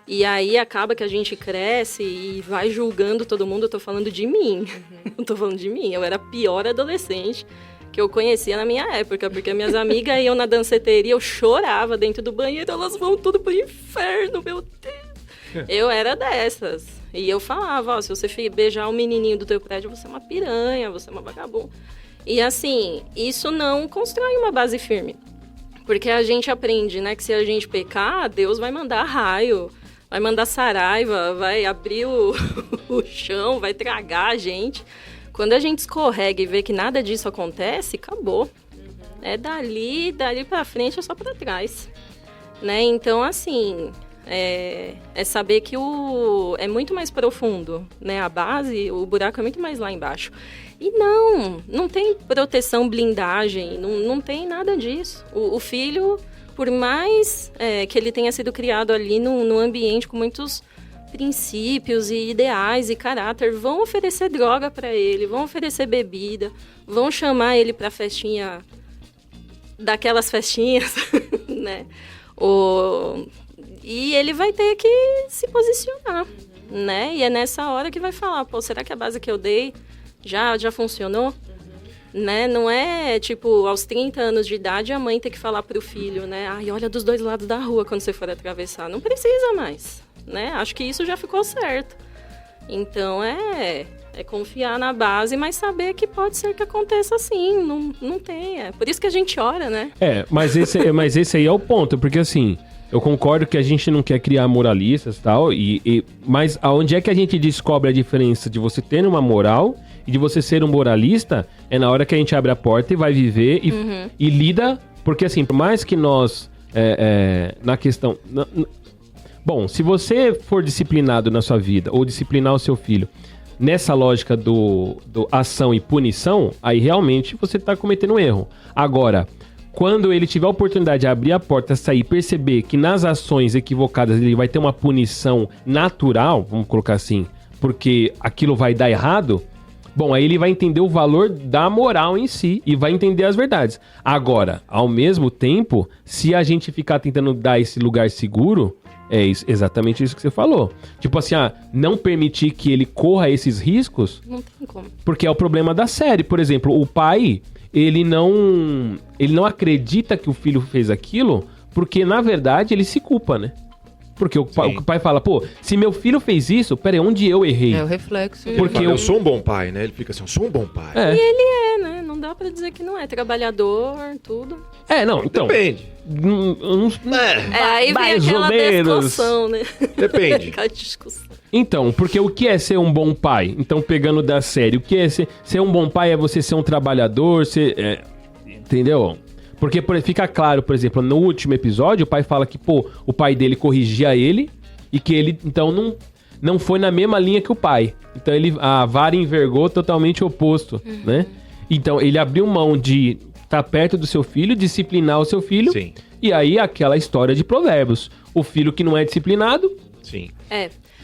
E aí acaba que a gente cresce e vai julgando todo mundo. Eu tô falando de mim. Eu tô falando de mim. Eu era a pior adolescente que eu conhecia na minha época. Porque minhas amigas iam na danceteria, eu chorava dentro do banheiro. Elas vão tudo pro inferno, meu Deus. Eu era dessas. E eu falava, se você beijar o menininho do teu prédio, você é uma piranha, você é uma vagabunda. E assim, isso não constrói uma base firme. Porque a gente aprende, né, que se a gente pecar, Deus vai mandar raio, vai mandar saraiva, vai abrir o chão, vai tragar a gente. Quando a gente escorrega e vê que nada disso acontece, acabou. É dali pra frente, é só pra trás. Né? Então, assim... é saber que é muito mais profundo, né? A base, o buraco é muito mais lá embaixo. E não tem proteção, blindagem, não tem nada disso. O filho, por mais que ele tenha sido criado ali num ambiente com muitos princípios e ideais e caráter, vão oferecer droga para ele, vão oferecer bebida, vão chamar ele para festinha, daquelas festinhas, né? E ele vai ter que se posicionar, né? E é nessa hora que vai falar, pô, será que a base que eu dei já funcionou? Né? Não é, tipo, aos 30 anos de idade a mãe tem que falar pro filho, né? Ai, olha dos dois lados da rua quando você for atravessar. Não precisa mais, né? Acho que isso já ficou certo. Então, é confiar na base, mas saber que pode ser que aconteça assim. Não tem, por isso que a gente ora, né? Mas esse aí é o ponto, porque assim... Eu concordo que a gente não quer criar moralistas e tal, mas aonde é que a gente descobre a diferença de você ter uma moral e de você ser um moralista? É na hora que a gente abre a porta e vai viver e lida... Porque assim, por mais que nós, na questão... Bom, se você for disciplinado na sua vida, ou disciplinar o seu filho, nessa lógica do ação e punição, aí realmente você está cometendo um erro. Agora... Quando ele tiver a oportunidade de abrir a porta, sair, perceber que nas ações equivocadas ele vai ter uma punição natural, vamos colocar assim, porque aquilo vai dar errado, bom, aí ele vai entender o valor da moral em si e vai entender as verdades. Agora, ao mesmo tempo, se a gente ficar tentando dar esse lugar seguro, exatamente isso que você falou. Tipo assim, não permitir que ele corra esses riscos, não tem como. Porque é o problema da série. Por exemplo, o pai... Ele não acredita que o filho fez aquilo, porque, na verdade, ele se culpa, né? Porque o pai fala, pô, se meu filho fez isso, peraí, onde eu errei? É o reflexo. Porque eu sou um bom pai, né? Ele fica assim, eu sou um bom pai. E ele né? Não dá pra dizer que não é. Trabalhador, tudo. Não, então... Depende. Aí vem aquela discussão, né? Depende. Aquela discussão. Então, porque o que é ser um bom pai? Então, pegando da série, o que é ser um bom pai é você ser um trabalhador, entendeu? Porque fica claro, por exemplo, no último episódio, o pai fala que, pô, o pai dele corrigia ele e que ele, então, não foi na mesma linha que o pai. Então, a vara envergou totalmente oposto, né? Então, ele abriu mão de estar perto do seu filho, disciplinar o seu filho. Sim. E aí, aquela história de provérbios. O filho que não é disciplinado... Sim.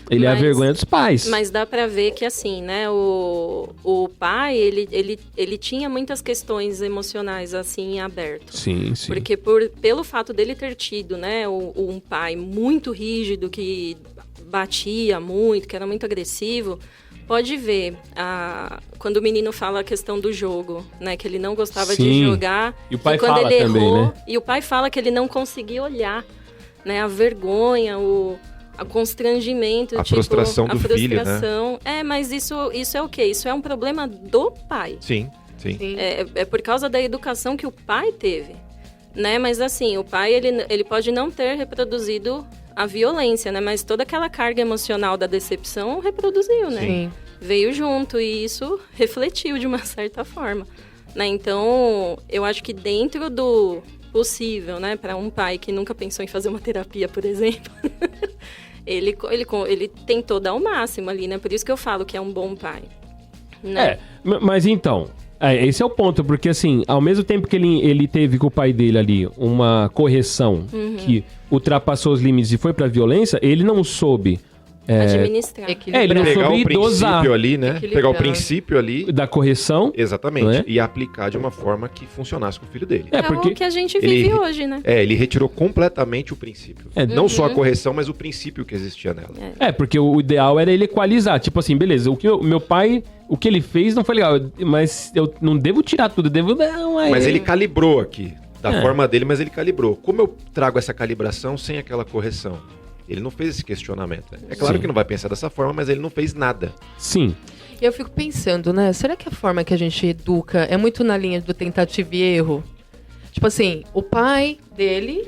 Ele é a vergonha dos pais. Mas dá pra ver que, assim, né, o pai, ele tinha muitas questões emocionais, assim, em aberto. Sim. Porque pelo fato dele ter tido, né, um pai muito rígido, que batia muito, que era muito agressivo, pode ver, quando o menino fala a questão do jogo, né, que ele não gostava de jogar. E o pai quando fala ele também, errou, né? E o pai fala que ele não conseguia olhar, né, a vergonha, o constrangimento, a frustração do filho, né? Mas isso é o quê? Isso é um problema do pai. Sim. É por causa da educação que o pai teve, né? Mas assim, o pai, ele pode não ter reproduzido a violência, né? Mas toda aquela carga emocional da decepção reproduziu, né? Sim. Veio junto e isso refletiu de uma certa forma, né? Então, eu acho que dentro do possível, né? Para um pai que nunca pensou em fazer uma terapia, por exemplo... Ele tentou dar o máximo ali, né? Por isso que eu falo que é um bom pai. Né? Mas então, esse é o ponto, porque assim, ao mesmo tempo que ele teve com o pai dele ali uma correção que ultrapassou os limites e foi pra violência, ele não soube... administrar. Ele não pegar soube o princípio dosar ali, né? Pegar o princípio ali... Da correção. Exatamente. Né? E aplicar de uma forma que funcionasse com o filho dele. Porque o que a gente vive hoje, né? Ele retirou completamente o princípio. Não só a correção, mas o princípio que existia nela. Porque o ideal era ele equalizar. Tipo assim, beleza, o que meu pai... O que ele fez não foi legal, mas eu não devo tirar tudo, Mas ele calibrou aqui. Da forma dele, mas ele calibrou. Como eu trago essa calibração sem aquela correção? Ele não fez esse questionamento. É claro que não vai pensar dessa forma, mas ele não fez nada. Sim. E eu fico pensando, né? Será que a forma que a gente educa é muito na linha do tentativa e erro? Tipo assim, o pai dele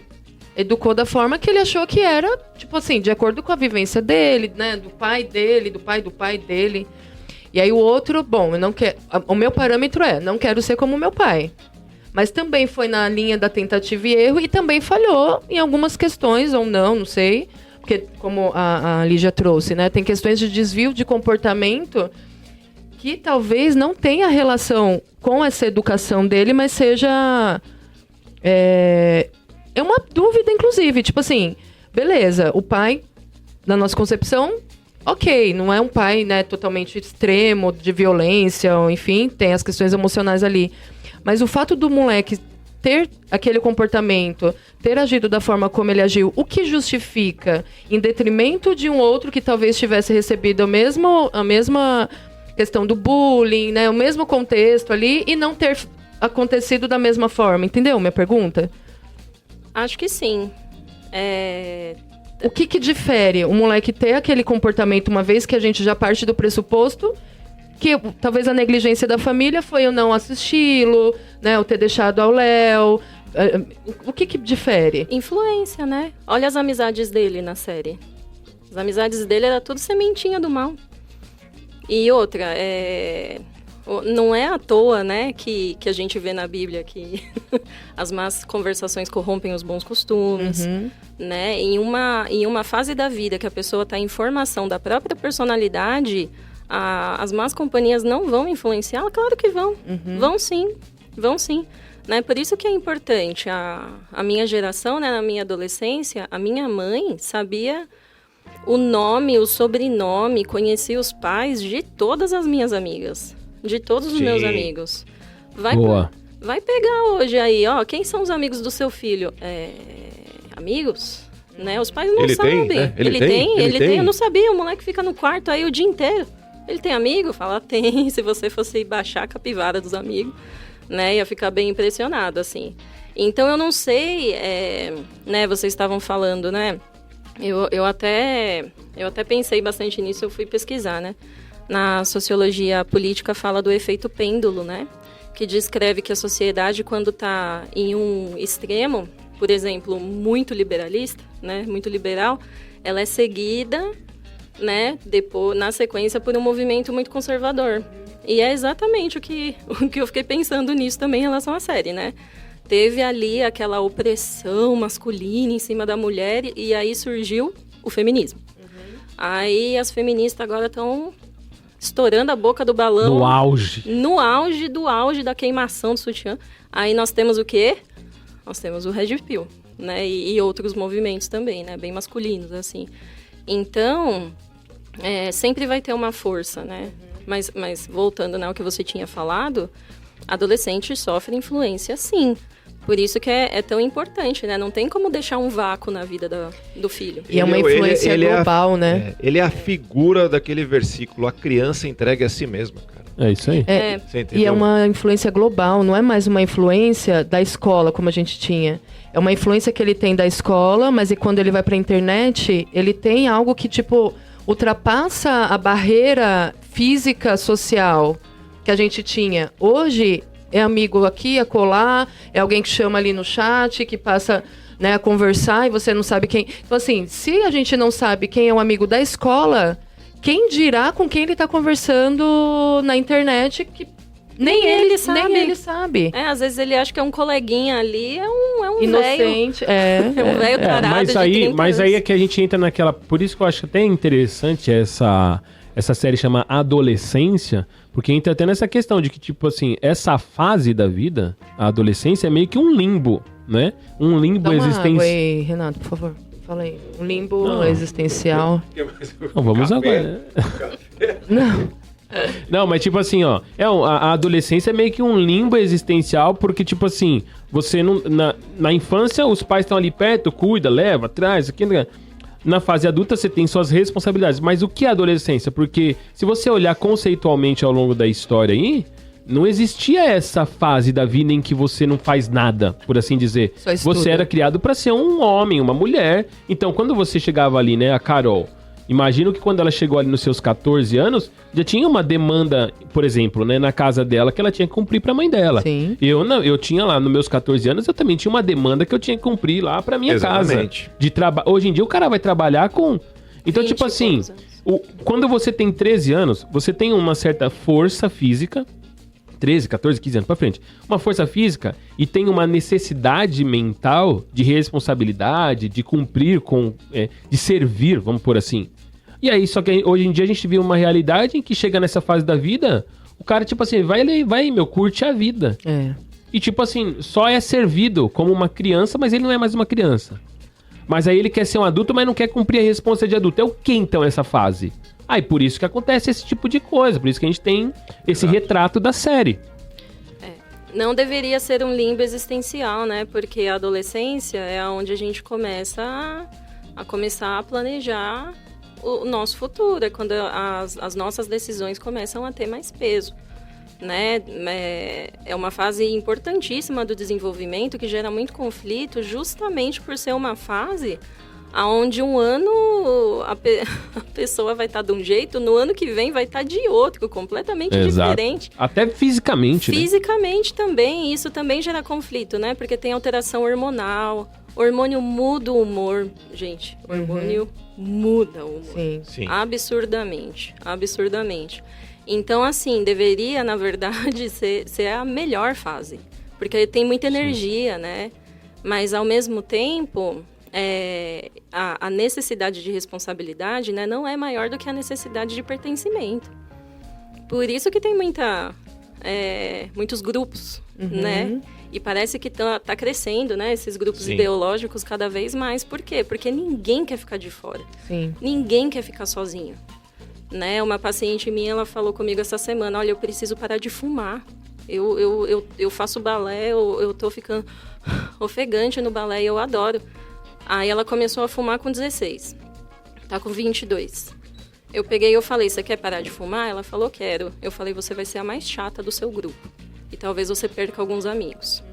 educou da forma que ele achou que era, tipo assim, de acordo com a vivência dele, né? Do pai dele, do pai dele. E aí o outro, bom, eu não quero... O meu parâmetro não quero ser como o meu pai. Mas também foi na linha da tentativa e erro e também falhou em algumas questões, ou não sei... porque como a Lígia trouxe, né? Tem questões de desvio de comportamento que talvez não tenha relação com essa educação dele, mas seja... É uma dúvida, inclusive. Tipo assim, beleza, o pai, na nossa concepção, ok, não é um pai, né, totalmente extremo, de violência, ou, enfim, tem as questões emocionais ali. Mas o fato do moleque ter aquele comportamento, ter agido da forma como ele agiu, o que justifica, em detrimento de um outro que talvez tivesse recebido a mesma questão do bullying, né, o mesmo contexto ali, e não ter acontecido da mesma forma, entendeu minha pergunta? Acho que sim. O que difere o moleque ter aquele comportamento, uma vez que a gente já parte do pressuposto que talvez a negligência da família foi eu não assisti-lo, né, eu ter deixado ao léu. O que difere? Influência, né? Olha as amizades dele na série. As amizades dele era tudo sementinha do mal. E outra, não é à toa, né, que a gente vê na Bíblia que as más conversações corrompem os bons costumes, né? Em uma fase da vida que a pessoa está em formação da própria personalidade, as más companhias não vão influenciá-la? Claro que vão. Vão sim. Né? Por isso que é importante. A minha geração, né, na minha adolescência, a minha mãe sabia o nome, o sobrenome, conhecia os pais de todas as minhas amigas. De todos os meus amigos. Vai pegar hoje aí, ó, quem são os amigos do seu filho? Amigos? Né? Os pais não sabem. Tem, né? Ele tem, eu não sabia, o moleque fica no quarto aí o dia inteiro. Ele tem amigo? Fala, tem. Se você fosse baixar a capivara dos amigos, né, ia ficar bem impressionado, assim. Então, eu não sei, né, vocês estavam falando, né, eu até pensei bastante nisso, eu fui pesquisar, né. Na sociologia política fala do efeito pêndulo, né, que descreve que a sociedade, quando está em um extremo, por exemplo, muito liberalista, né, muito liberal, ela é seguida, né, depois, na sequência, por um movimento muito conservador. E é exatamente o que eu fiquei pensando nisso também em relação à série, né? Teve ali aquela opressão masculina em cima da mulher e aí surgiu o feminismo. Aí as feministas agora estão estourando a boca do balão. No auge. No auge do auge da queimação do sutiã. Aí nós temos o quê? Nós temos o Red Pill, né? E outros movimentos também, né? Bem masculinos, assim. Então, sempre vai ter uma força, né? Mas voltando, né, ao que você tinha falado, adolescente sofre influência, sim. Por isso que é tão importante, né? Não tem como deixar um vácuo na vida do filho. E é uma influência global, né? Ele é a figura daquele versículo, a criança entregue a si mesma, cara. É isso aí. E é uma influência global, não é mais uma influência da escola, como a gente tinha. É uma influência que ele tem da escola, mas e quando ele vai pra internet, ele tem algo que, tipo, ultrapassa a barreira física, social que a gente tinha. Hoje, é amigo aqui, acolá, é alguém que chama ali no chat, que passa, né, a conversar e você não sabe quem... Então, assim, se a gente não sabe quem é um amigo da escola, quem dirá com quem ele está conversando na internet que nem ele sabe. Às vezes ele acha que é um coleguinha ali, é um inocente, velho. É um velho tarado mas aí é que a gente entra naquela... Por isso que eu acho até interessante essa série chama Adolescência, porque entra até nessa questão de que, tipo assim, essa fase da vida, a adolescência, é meio que um limbo, né? Um limbo existencial. Aí, Renato, por favor. Fala aí. Um limbo existencial. Não, vamos agora. Não, mas tipo assim, ó, a adolescência é meio que um limbo existencial, porque tipo assim, você não, na infância os pais estão ali perto, cuida, leva, traz, aqui, na fase adulta você tem suas responsabilidades, mas o que é adolescência? Porque se você olhar conceitualmente ao longo da história aí, não existia essa fase da vida em que você não faz nada, por assim dizer. Você era criado pra ser um homem, uma mulher. Então, quando você chegava ali, né, a Carol, imagino que quando ela chegou ali nos seus 14 anos, já tinha uma demanda, por exemplo, né, na casa dela, que ela tinha que cumprir pra mãe dela. Sim. Eu tinha lá, nos meus 14 anos, eu também tinha uma demanda que eu tinha que cumprir lá pra minha casa. Hoje em dia, o cara vai trabalhar com... Então, tipo assim, quando você tem 13 anos, você tem uma certa força física, 13, 14, 15 anos pra frente, uma força física e tem uma necessidade mental de responsabilidade, de cumprir de servir, vamos por assim. E aí, só que hoje em dia a gente vive uma realidade em que chega nessa fase da vida, o cara, tipo assim, vai, curte a vida. E tipo assim, só é servido como uma criança, mas ele não é mais uma criança. Mas aí ele quer ser um adulto, mas não quer cumprir a responsa de adulto. É o que então essa fase? E por isso que acontece esse tipo de coisa, por isso que a gente tem esse retrato da série. Não deveria ser um limbo existencial, né? Porque a adolescência é onde a gente começa a planejar o nosso futuro. É quando as nossas decisões começam a ter mais peso, né? É uma fase importantíssima do desenvolvimento que gera muito conflito, justamente por ser uma fase onde um ano a pessoa vai estar de um jeito, no ano que vem vai estar de outro, completamente diferente. Até fisicamente, Fisicamente também, isso também gera conflito, né? Porque tem alteração hormonal, hormônio muda o humor, gente. Hormônio muda o humor. Sim. Absurdamente. Então, assim, deveria, na verdade, ser a melhor fase. Porque tem muita energia, né? Mas, ao mesmo tempo, a necessidade de responsabilidade, né, não é maior do que a necessidade de pertencimento. Por isso que tem muitos grupos, né? E parece que tá crescendo, né? Esses grupos ideológicos cada vez mais. Por quê? Porque ninguém quer ficar de fora. Ninguém quer ficar sozinho. Né? Uma paciente minha, ela falou comigo essa semana, olha, eu preciso parar de fumar. Eu faço balé, eu tô ficando ofegante no balé e eu adoro. Aí ela começou a fumar com 16. Tá com 22. Eu peguei e eu falei, você quer parar de fumar? Ela falou, quero. Eu falei, você vai ser a mais chata do seu grupo. E talvez você perca alguns amigos.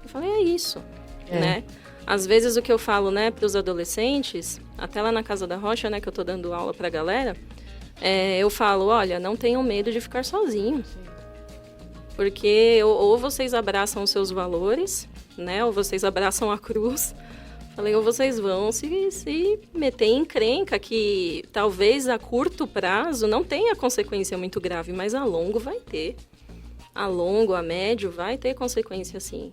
Eu falei, é isso, né? Às vezes o que eu falo, né, pros adolescentes, até lá na Casa da Rocha, né, que eu tô dando aula pra galera, eu falo, olha, não tenham medo de ficar sozinho. Porque ou vocês abraçam os seus valores, né, ou vocês abraçam a cruz. Falei, ou vocês vão se meter em encrenca que talvez a curto prazo não tenha consequência muito grave, mas a longo vai ter. A longo, a médio vai ter consequência sim.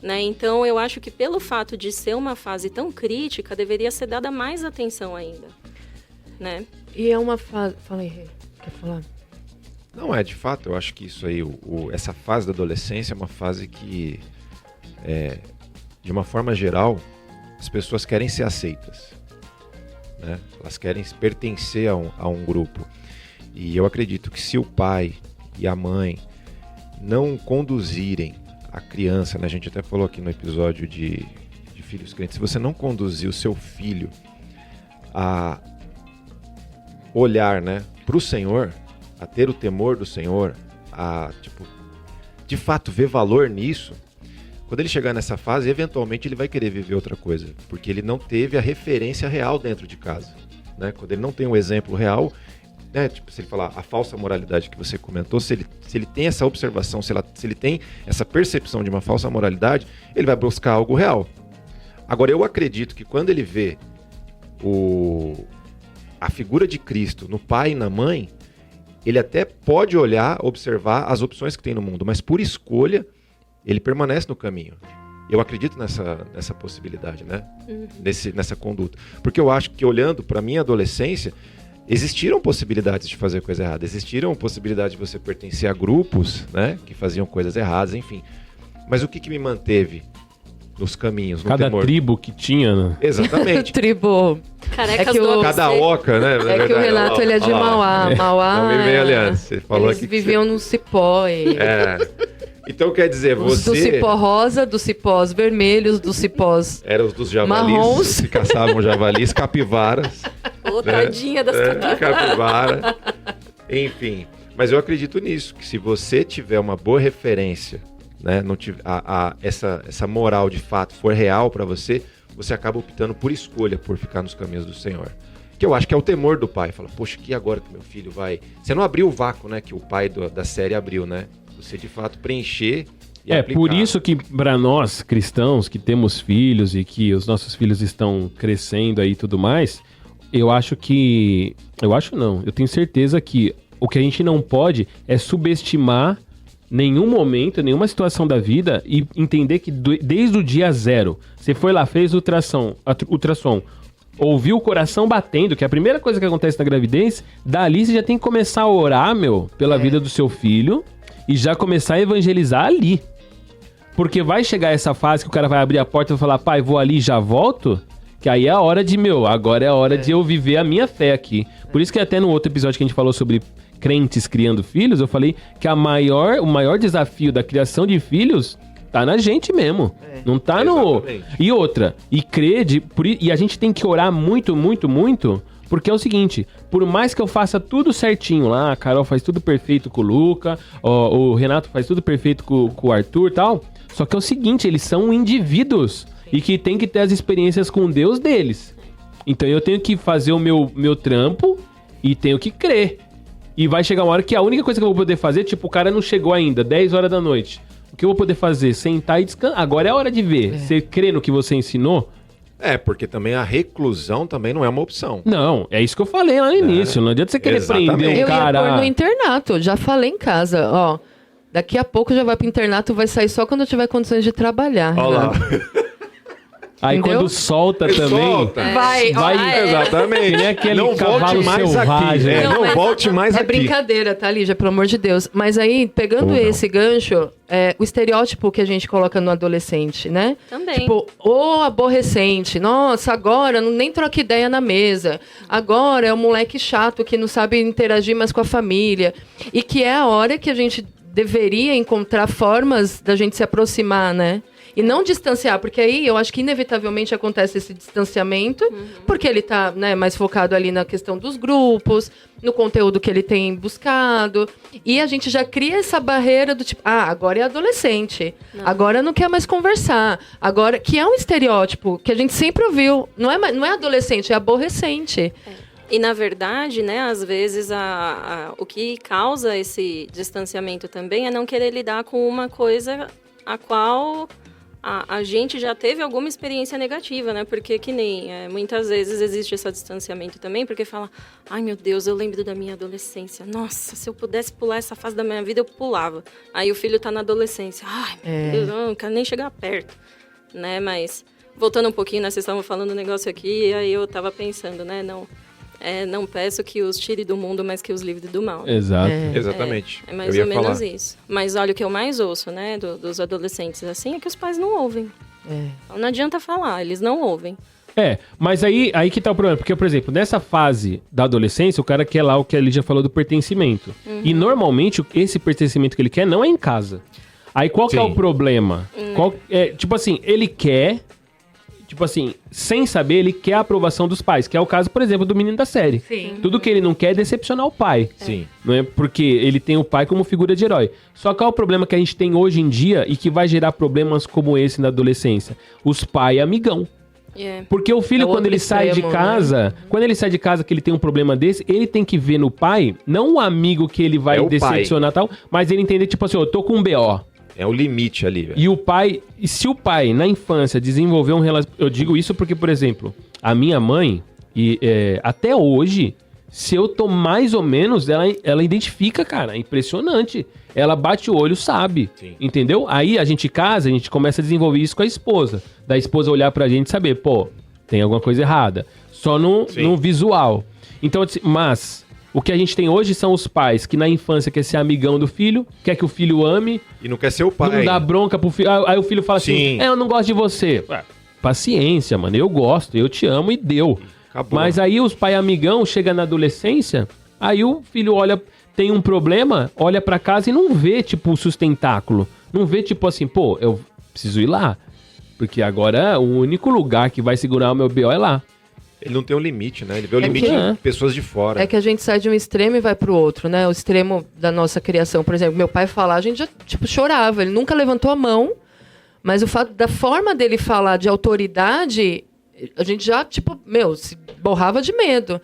Né? Então, eu acho que pelo fato de ser uma fase tão crítica, deveria ser dada mais atenção ainda. Né? E é uma fase... Fala aí, Rê. Quer falar? Não, de fato, eu acho que isso aí, essa fase da adolescência é uma fase que, de uma forma geral, as pessoas querem ser aceitas, né? Elas querem pertencer a um grupo. E eu acredito que se o pai e a mãe não conduzirem a criança, né? A gente até falou aqui no episódio de filhos crentes, se você não conduzir o seu filho a olhar, né, para o Senhor, a ter o temor do Senhor, a de fato ver valor nisso, quando ele chegar nessa fase, eventualmente ele vai querer viver outra coisa, porque ele não teve a referência real dentro de casa, né? Quando ele não tem um exemplo real, né? Se ele falar a falsa moralidade que você comentou, se ele tem essa observação, se ele tem essa percepção de uma falsa moralidade, ele vai buscar algo real. Agora, eu acredito que quando ele vê a figura de Cristo no pai e na mãe, ele até pode olhar, observar as opções que tem no mundo, mas por escolha, ele permanece no caminho. Eu acredito nessa possibilidade, né? Nessa conduta. Porque eu acho que, olhando para a minha adolescência, existiram possibilidades de fazer coisa errada, existiram possibilidades de você pertencer a grupos, né, que faziam coisas erradas, enfim. Mas o que me manteve nos caminhos, no cada temor? Tribo que tinha, né? Exatamente. Tribo. Carecas Cada oca, né? É que o Renato, ele é de Mauá. Mauá. Não me vem aliança. Você falou eles viviam no cipó. Então, quer dizer, você... Do cipó rosa, dos cipós vermelhos, dos cipós eram os dos javalis, marrons, que caçavam javalis, capivaras. Tadinha das capivara. Enfim, mas eu acredito nisso, que se você tiver uma boa referência, né, não tiver, essa moral de fato for real para você, você acaba optando por escolha, por ficar nos caminhos do Senhor. Que eu acho que é o temor do pai. Fala, poxa, que agora que meu filho vai... Você não abriu o vácuo, né, que o pai da série abriu, né? Você de fato preencher e aplicar. Por isso que para nós cristãos que temos filhos e que os nossos filhos estão crescendo aí e tudo mais, eu tenho certeza que o que a gente não pode é subestimar nenhum momento, nenhuma situação da vida e entender que desde o dia 0, você foi lá, fez ultrassom, ouviu o coração batendo, que é a primeira coisa que acontece na gravidez, dali você já tem que começar a orar, pela vida do seu filho e já começar a evangelizar ali. Porque vai chegar essa fase que o cara vai abrir a porta e vai falar, pai, vou ali e já volto, que aí é a hora de, agora é a hora de eu viver a minha fé aqui. Por isso que até no outro episódio que a gente falou sobre crentes criando filhos, eu falei que o maior desafio da criação de filhos tá na gente mesmo. Não tá Exatamente. E outra, e a gente tem que orar muito, muito, muito, porque é o seguinte, por mais que eu faça tudo certinho lá, a Carol faz tudo perfeito com o Luca, o Renato faz tudo perfeito com o Arthur e tal, só que é o seguinte, eles são indivíduos e que tem que ter as experiências com Deus deles. Então eu tenho que fazer o meu trampo e tenho que crer. E vai chegar uma hora que a única coisa que eu vou poder fazer, tipo, o cara não chegou ainda, 10 horas da noite. O que eu vou poder fazer? Sentar e descansar. Agora é a hora de ver. Você crê no que você ensinou? Porque também a reclusão também não é uma opção. Não, é isso que eu falei lá no início. Não adianta você querer prender um cara... Eu ia pôr no internato, já falei em casa, ó. Daqui a pouco já vai pro internato, vai sair só quando eu tiver condições de trabalhar. Olha lá. Aí entendeu? Quando solta também... Vai. Exatamente. Nem aquele não volte mais selvagem. aqui. Não volte mais aqui. É brincadeira, tá, Lígia? Pelo amor de Deus. Mas aí, pegando esse gancho, o estereótipo que a gente coloca no adolescente, né? Também. Tipo, aborrecente. Nossa, agora nem troca ideia na mesa. Agora é um moleque chato que não sabe interagir mais com a família. E que é a hora que a gente deveria encontrar formas da gente se aproximar, né? E não distanciar, porque aí eu acho que inevitavelmente acontece esse distanciamento, porque ele tá, né, mais focado ali na questão dos grupos, no conteúdo que ele tem buscado, e a gente já cria essa barreira do tipo, agora é adolescente, agora não quer mais conversar, agora, que é um estereótipo que a gente sempre ouviu, não é adolescente, é aborrecente. E, na verdade, né, às vezes, o que causa esse distanciamento também é não querer lidar com uma coisa a qual a gente já teve alguma experiência negativa, né? Porque que nem muitas vezes existe esse distanciamento também, porque fala, ai meu Deus, eu lembro da minha adolescência. Nossa, se eu pudesse pular essa fase da minha vida, eu pulava. Aí o filho tá na adolescência. Ai, meu Deus, eu não quero nem chegar perto, né? Mas, voltando um pouquinho, né? Vocês estavam falando um negócio aqui, e aí eu tava pensando, né? Não peço que os tire do mundo, mas que os livre do mal. Exato. Exatamente. É mais ou menos isso. Mas olha, o que eu mais ouço, né, dos adolescentes, assim, é que os pais não ouvem. Então, não adianta falar, eles não ouvem. Mas aí que tá o problema. Porque, por exemplo, nessa fase da adolescência, o cara quer lá o que a Lígia falou do pertencimento. E, normalmente, esse pertencimento que ele quer não é em casa. Aí, qual que é o problema? Tipo assim, ele quer... Tipo assim, sem saber, ele quer a aprovação dos pais. Que é o caso, por exemplo, do menino da série. Sim. Tudo que ele não quer é decepcionar o pai. Sim. Não é? Porque ele tem o pai como figura de herói. Só que qual é o problema que a gente tem hoje em dia e que vai gerar problemas como esse na adolescência? Os pais amigão. Porque o filho, quando ele sai de casa, quando ele sai de casa que ele tem um problema desse, ele tem que ver no pai, não o amigo que ele vai decepcionar e tal, mas ele entender, tipo assim, eu tô com um BO. É o limite ali, velho. E se o pai, na infância, desenvolver um relacionamento... Eu digo isso porque, por exemplo, a minha mãe, até hoje, se eu tô mais ou menos, ela identifica, cara, é impressionante. Ela bate o olho, sabe, entendeu? Aí a gente casa, a gente começa a desenvolver isso com a esposa. Da esposa olhar pra gente e saber, pô, tem alguma coisa errada. Só no visual. Então, mas... O que a gente tem hoje são os pais que na infância quer ser amigão do filho, quer que o filho ame. E não quer ser o pai. Não dá bronca pro filho. Aí o filho fala assim, eu não gosto de você. Paciência, mano, eu gosto, eu te amo e deu. Acabou. Mas aí os pais amigão chegam na adolescência, aí o filho tem um problema, olha pra casa e não vê, tipo, o sustentáculo. Não vê, tipo assim, pô, eu preciso ir lá. Porque agora o único lugar que vai segurar o meu BO é lá. Ele não tem um limite, né? Ele vê o limite de pessoas de fora. É que a gente sai de um extremo e vai pro outro, né? O extremo da nossa criação, por exemplo, meu pai falar, a gente já, tipo, chorava. Ele nunca levantou a mão, mas o fato da forma dele falar de autoridade, a gente já, tipo, se borrava de medo.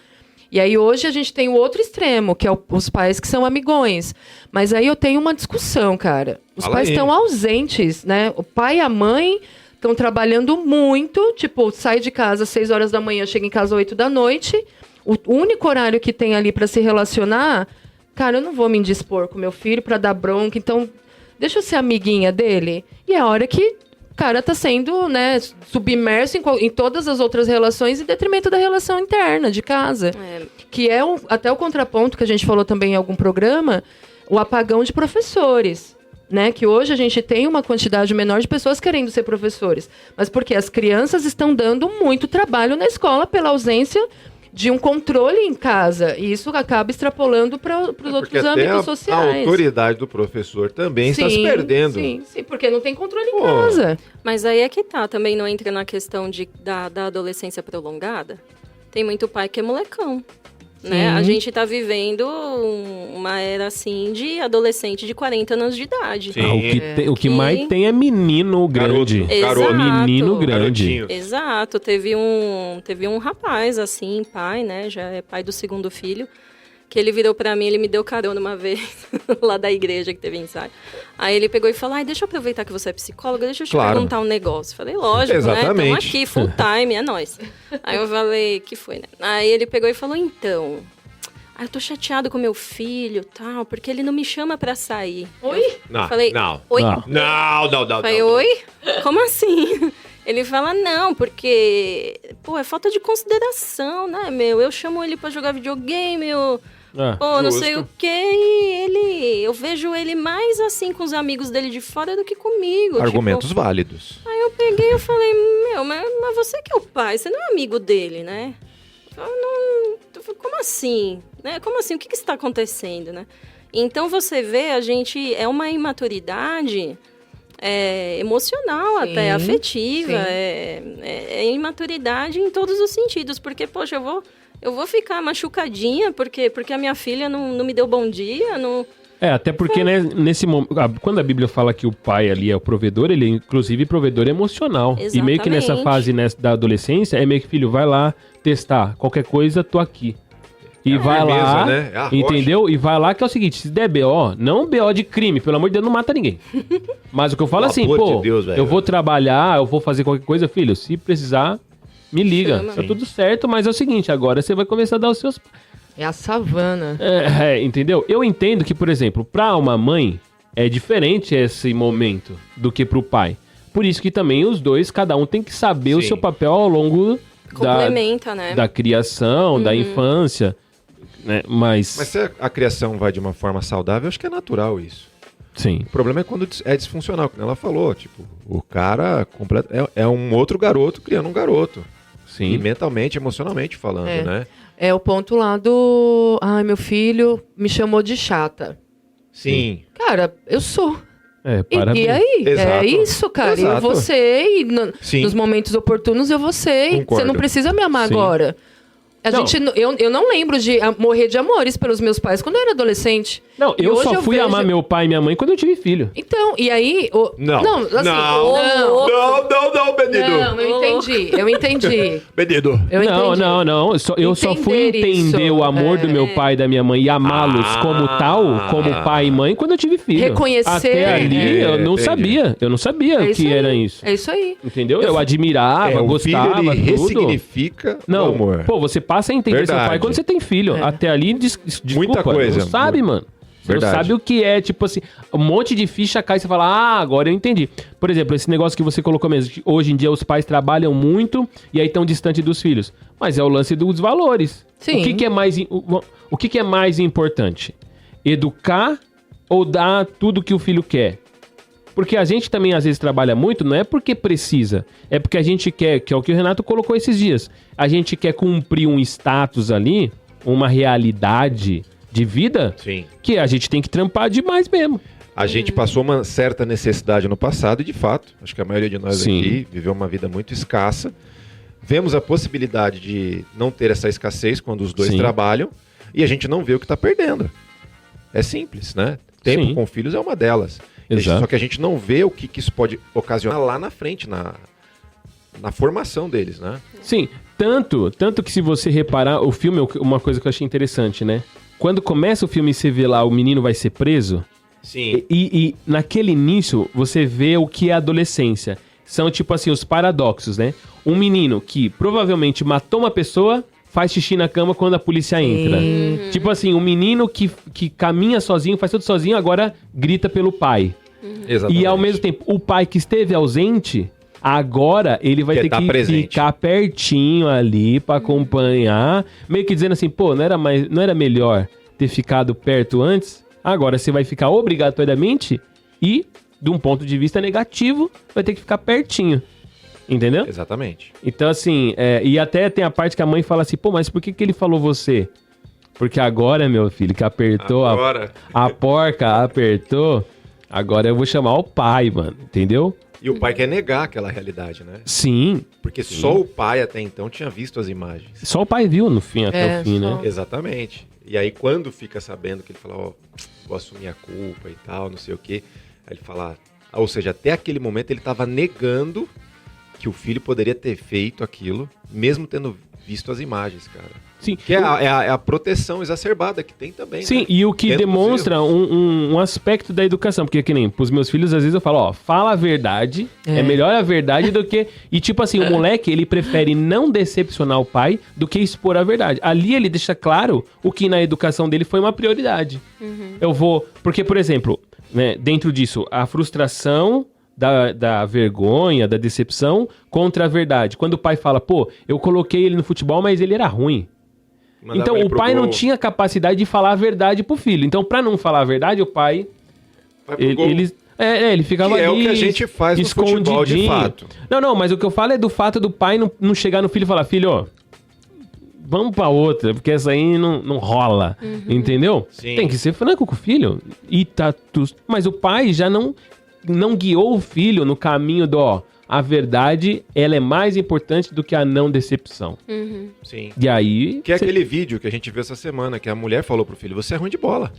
E aí hoje a gente tem o outro extremo, que é os pais que são amigões. Mas aí eu tenho uma discussão, cara. Os pais estão ausentes, né? O pai e a mãe... Estão trabalhando muito, tipo, sai de casa às 6 horas da manhã, chega em casa às 8 da noite. O único horário que tem ali para se relacionar, cara, eu não vou me indispor com meu filho para dar bronca. Então, deixa eu ser amiguinha dele. E é a hora que o cara tá sendo, né, submerso em todas as outras relações em detrimento da relação interna, de casa. Que é até o contraponto que a gente falou também em algum programa, o apagão de professores. Né, que hoje a gente tem uma quantidade menor de pessoas querendo ser professores. Mas porque as crianças estão dando muito trabalho na escola pela ausência de um controle em casa. E isso acaba extrapolando para os outros âmbitos sociais. A autoridade do professor também está se perdendo. Sim, porque não tem controle em casa. Mas aí é que tá, também não entra na questão da adolescência prolongada. Tem muito pai que é molecão. Né? A gente tá vivendo uma era, assim, de adolescente de 40 anos de idade. O que mais tem é menino grande. Garoto. Menino grande. Exato. Teve um rapaz, assim, pai, né? Já é pai do segundo filho. Que ele virou pra mim, ele me deu carona uma vez, lá da igreja que teve ensaio. Aí ele pegou e falou, deixa eu aproveitar que você é psicóloga, deixa eu te perguntar um negócio. Falei, lógico, exatamente, né? Estamos aqui, full time, é nóis. Aí eu falei, que foi, né? Aí ele pegou e falou, então, eu tô chateado com meu filho, tal, porque ele não me chama pra sair. Oi? Falei, oi? Não. Falei, oi? Como assim? Ele fala, não, porque, é falta de consideração, né, meu? Eu chamo ele pra jogar videogame, não sei o quê, e eu vejo ele mais assim com os amigos dele de fora do que comigo. Argumentos válidos. Aí eu peguei e falei, mas você que é o pai, você não é amigo dele, né? Como assim? Né? Como assim? O que está acontecendo, né? Então você vê, a gente, é uma imaturidade emocional, até afetiva, é imaturidade em todos os sentidos, porque, poxa, eu vou ficar machucadinha porque a minha filha não me deu bom dia, não... Até porque, né, nesse momento, quando a Bíblia fala que o pai ali é o provedor, ele é inclusive provedor emocional. Exatamente. E meio que nessa fase da adolescência, é meio que, filho, vai lá testar, qualquer coisa, tô aqui. E vai lá, né? entendeu? E vai lá que é o seguinte, se der BO, não BO de crime, pelo amor de Deus, não mata ninguém. Mas o que eu falo assim, eu vou trabalhar, eu vou fazer qualquer coisa, filho, se precisar, me liga. Tá tudo certo, mas é o seguinte, agora você vai começar a dar os seus... É a savana. Entendeu? Eu entendo que, por exemplo, pra uma mãe, é diferente esse momento do que pro pai. Por isso que também os dois, cada um tem que saber o seu papel ao longo da criação, da infância... Né? Mas se a criação vai de uma forma saudável, acho que é natural isso. Sim. O problema é quando é disfuncional, como ela falou. Tipo, o cara é um outro garoto criando um garoto. Sim. E mentalmente, emocionalmente falando, né? É o ponto lá do... meu filho me chamou de chata. Sim. Cara, eu sou. Parabéns. E aí? Exato. É isso, cara. Exato. Eu vou ser, e nos momentos oportunos eu vou ser. Concordo. Você não precisa me amar agora. Eu não lembro de morrer de amores pelos meus pais quando eu era adolescente. Não, eu só fui amar meu pai e minha mãe quando eu tive filho. Então, e aí... Não, Benedito. Eu entendi. Benedito. Não. Eu só fui entender o amor do meu pai e da minha mãe e amá-los como tal, como pai e mãe, quando eu tive filho. Reconhecer. Até ali, eu não sabia. Eu não sabia o que era isso. É isso aí. Entendeu? Eu admirava, gostava, filho, ele tudo. ressignifica o amor. Pô, você passa a entender seu pai quando você tem filho. Até ali, desculpa, muita coisa. Não sabe, mano. Você não sabe o que é, tipo assim, um monte de ficha cai e você fala, agora eu entendi. Por exemplo, esse negócio que você colocou mesmo, que hoje em dia os pais trabalham muito e aí estão distantes dos filhos. Mas é o lance dos valores. Sim. O que é mais importante? Educar ou dar tudo que o filho quer? Porque a gente também às vezes trabalha muito, não é porque precisa, é porque a gente quer, que é o que o Renato colocou esses dias, a gente quer cumprir um status ali, uma realidade de vida, que a gente tem que trampar demais mesmo. A gente passou uma certa necessidade no passado e, de fato, acho que a maioria de nós aqui viveu uma vida muito escassa. Vemos a possibilidade de não ter essa escassez quando os dois trabalham e a gente não vê o que está perdendo. É simples, né? Tempo com filhos é uma delas. Só que a gente não vê o que isso pode ocasionar lá na frente, na formação deles, né? Sim, tanto que se você reparar, o filme é uma coisa que eu achei interessante, né? Quando começa o filme e você vê lá o menino vai ser preso, e naquele início você vê o que é adolescência. São tipo assim, os paradoxos, né? Um menino que provavelmente matou uma pessoa, faz xixi na cama quando a polícia entra. Tipo assim, um menino que caminha sozinho, faz tudo sozinho, agora grita pelo pai. Exatamente. E ao mesmo tempo, o pai que esteve ausente, agora ele vai ter que ficar pertinho ali pra acompanhar, meio que dizendo assim, pô, não era melhor ter ficado perto antes? Agora você vai ficar obrigatoriamente e, de um ponto de vista negativo, vai ter que ficar pertinho. Entendeu? Exatamente. Então, assim, e até tem a parte que a mãe fala assim, pô, mas por que ele falou você? Porque agora, meu filho, que apertou a porca, apertou, agora eu vou chamar o pai, mano, entendeu? E o pai quer negar aquela realidade, né? Sim. Porque só o pai até então tinha visto as imagens. Só o pai viu no fim, até o fim, né? Exatamente. E aí quando fica sabendo que ele fala, ó, vou assumir a culpa e tal, não sei o quê, aí ele fala, ou seja, até aquele momento ele tava negando que o filho poderia ter feito aquilo, mesmo tendo visto as imagens, cara. Sim. Que é a proteção exacerbada que tem também, sim, né? E o que demonstra um aspecto da educação, porque que nem pros meus filhos, às vezes eu falo, ó, fala a verdade, é melhor a verdade do que... E tipo assim, o moleque, ele prefere não decepcionar o pai do que expor a verdade. Ali ele deixa claro o que na educação dele foi uma prioridade. Eu vou... Porque, por exemplo, né, dentro disso, a frustração... Da vergonha, da decepção contra a verdade. Quando o pai fala, pô, eu coloquei ele no futebol, mas ele era ruim. Então o pai não tinha capacidade de falar a verdade pro filho. Então, pra não falar a verdade, o pai... Ele ficava ali... Que é o que a gente faz no futebol, de fato. Não, mas o que eu falo é do fato do pai não chegar no filho e falar, filho, ó, vamos pra outra, porque essa aí não rola. Entendeu? Sim. Tem que ser franco com o filho. Mas o pai já não guiou o filho no caminho do, a verdade, ela é mais importante do que a não decepção. Sim. E aí... Que é aquele vídeo que a gente viu essa semana, que a mulher falou pro filho, você é ruim de bola.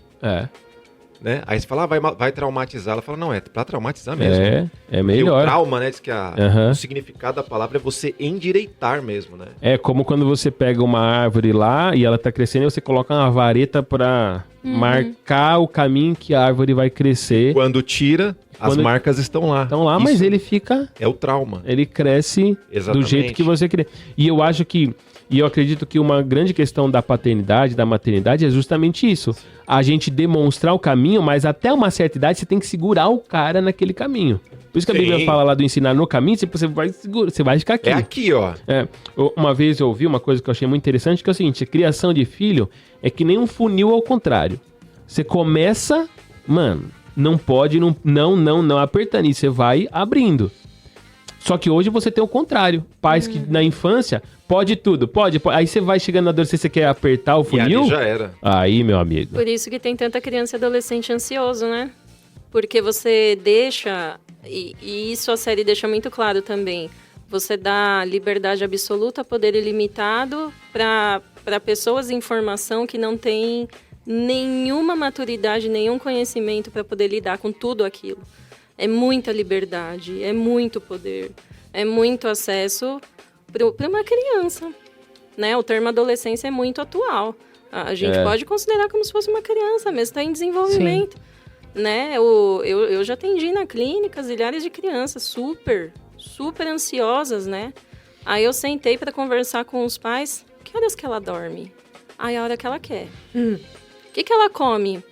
Né? Aí você fala, vai traumatizar. Ela fala, não, é pra traumatizar mesmo. É melhor. E o trauma, né, diz que o significado da palavra é você endireitar mesmo, né? É como quando você pega uma árvore lá e ela tá crescendo e você coloca uma vareta pra marcar o caminho que a árvore vai crescer. Quando tira, as marcas estão lá. Estão lá, mas ele fica... É o trauma. Ele cresce do jeito que você queria. E eu acho que... E eu acredito que uma grande questão da paternidade, da maternidade, é justamente isso. A gente demonstrar o caminho, mas até uma certa idade você tem que segurar o cara naquele caminho. Por isso que a Bíblia fala lá do ensinar no caminho, você vai ficar aqui. É aqui, ó. Uma vez eu ouvi uma coisa que eu achei muito interessante, que é o seguinte, a criação de filho é que nem um funil ao contrário. Você começa, mano, não pode, não, apertando, e você vai abrindo. Só que hoje você tem o contrário. Pais que na infância, pode tudo, pode. Aí você vai chegando na adolescência, você quer apertar o funil. E ali já era. Aí, meu amigo. Por isso que tem tanta criança e adolescente ansioso, né? Porque você deixa, e isso a série deixa muito claro também, você dá liberdade absoluta, poder ilimitado para pessoas em formação que não têm nenhuma maturidade, nenhum conhecimento para poder lidar com tudo aquilo. É muita liberdade, é muito poder, é muito acesso para uma criança, né? O termo adolescência é muito atual. A gente pode considerar como se fosse uma criança, mesmo está em desenvolvimento. Né? Eu já atendi na clínica zilhares de crianças super ansiosas, né? Aí eu sentei para conversar com os pais. Que horas que ela dorme? Aí a hora que ela quer. O que ela come?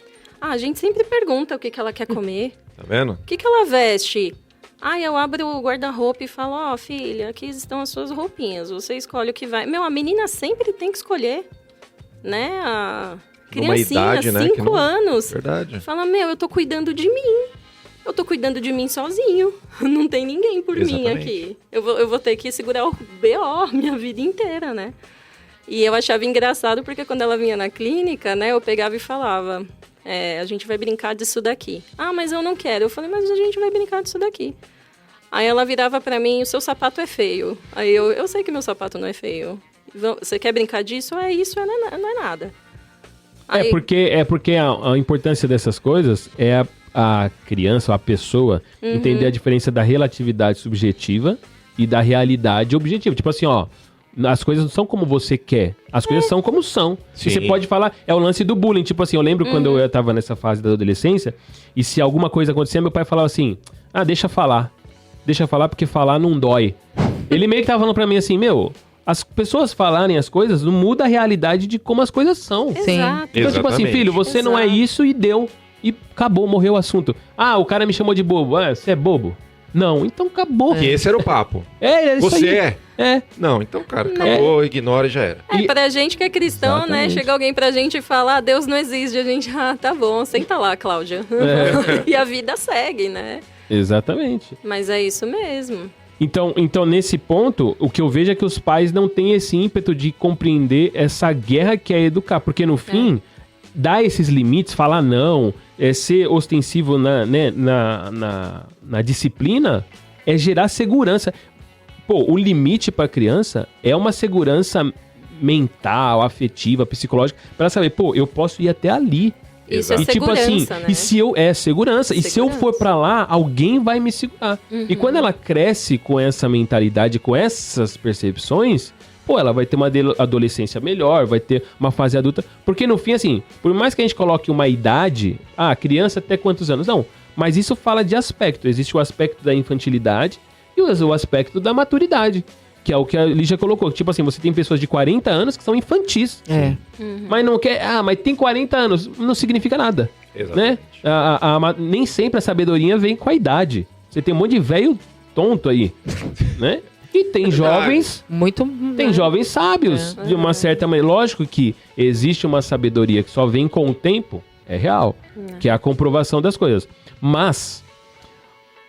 A gente sempre pergunta o que ela quer comer. Tá vendo? O que ela veste? Eu abro o guarda-roupa e falo, ó, filha, aqui estão as suas roupinhas, você escolhe o que vai. A menina sempre tem que escolher, né? A criancinha, 5 anos. Verdade. Fala, eu tô cuidando de mim. Eu tô cuidando de mim sozinho. Não tem ninguém por mim aqui. Eu vou ter que segurar o BO minha vida inteira, né? E eu achava engraçado porque quando ela vinha na clínica, né, eu pegava e falava... a gente vai brincar disso daqui. Mas eu não quero. Eu falei, mas a gente vai brincar disso daqui. Aí ela virava pra mim, o seu sapato é feio. Aí eu sei que meu sapato não é feio. Você quer brincar disso? Isso não é nada. Aí... porque a importância dessas coisas é a criança, ou a pessoa, entender a diferença da relatividade subjetiva e da realidade objetiva. Tipo assim, ó, as coisas não são como você quer, as coisas são como são. E você pode falar, é o lance do bullying. Tipo assim, eu lembro quando eu tava nessa fase da adolescência, e se alguma coisa acontecia, meu pai falava assim, deixa falar porque falar não dói. Ele meio que tava falando pra mim assim, as pessoas falarem as coisas não muda a realidade de como as coisas são. Exato. Então, tipo assim, filho, você não é isso e deu. E acabou, morreu o assunto. Ah, o cara me chamou de bobo. Ah, você é bobo? Não, então acabou. Que esse era o papo. Isso Você aí. é? Não, então, cara, acabou, ignora e já era. Pra gente que é cristão, Exatamente. né? Chega alguém pra gente e fala, Deus não existe. A gente, tá bom, senta lá, Cláudia. E a vida segue, né? Exatamente. Mas é isso mesmo. Então, nesse ponto, o que eu vejo é que os pais não têm esse ímpeto de compreender essa guerra que é educar. Porque, no fim, dar esses limites, falar não, ser ostensivo na disciplina, é gerar segurança. Pô, o limite para a criança é uma segurança mental, afetiva, psicológica, para ela saber, pô, eu posso ir até ali. Isso é E tipo segurança, assim, né? e se eu segurança, e se eu for pra lá, alguém vai me segurar. E quando ela cresce com essa mentalidade, com essas percepções, pô, ela vai ter uma adolescência melhor, vai ter uma fase adulta, porque no fim, assim, por mais que a gente coloque uma idade, criança até quantos anos? Não, mas isso fala de aspecto, existe o aspecto da infantilidade e o aspecto da maturidade. Que é o que a Lígia colocou. Tipo assim, você tem pessoas de 40 anos que são infantis. Mas não quer... mas tem 40 anos. Não significa nada. Exatamente. Né? Nem sempre a sabedoria vem com a idade. Você tem um monte de velho tonto aí. Né? E tem jovens... Tem jovens sábios. De uma certa maneira. Lógico que existe uma sabedoria que só vem com o tempo. É real. Que é a comprovação das coisas. Mas...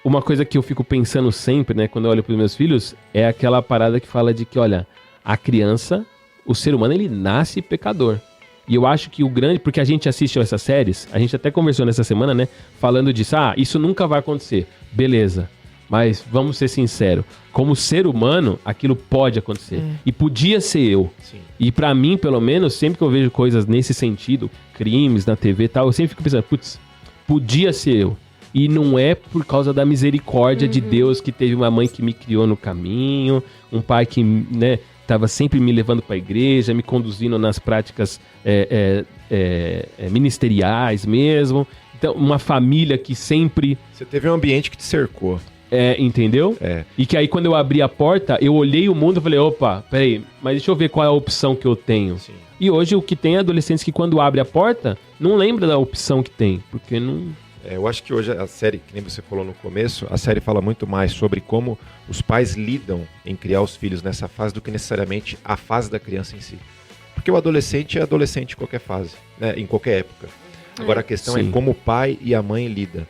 uma coisa que eu fico pensando sempre, né, quando eu olho para os meus filhos, é aquela parada que fala de que, olha, a criança, o ser humano, ele nasce pecador. E eu acho que o grande... porque a gente assiste essas séries, a gente até conversou nessa semana, né, falando disso, isso nunca vai acontecer. Beleza, mas vamos ser sinceros, como ser humano, aquilo pode acontecer. E podia ser eu. Sim. E pra mim, pelo menos, sempre que eu vejo coisas nesse sentido, crimes na TV e tal, eu sempre fico pensando, putz, podia ser eu. E não é por causa da misericórdia de Deus que teve uma mãe que me criou no caminho, um pai que, né, estava sempre me levando para a igreja, me conduzindo nas práticas ministeriais mesmo. Então, uma família que sempre... Você teve um ambiente que te cercou. Entendeu? E que aí quando eu abri a porta, eu olhei o mundo e falei, opa, peraí, mas deixa eu ver qual é a opção que eu tenho. Sim. E hoje o que tem é adolescentes que quando abre a porta, não lembra da opção que tem, porque não... Eu acho que hoje a série, que nem você falou no começo, a série fala muito mais sobre como os pais lidam em criar os filhos nessa fase do que necessariamente a fase da criança em si. Porque o adolescente é adolescente em qualquer fase, né? Em qualquer época. Agora a questão é como o pai e a mãe lidam.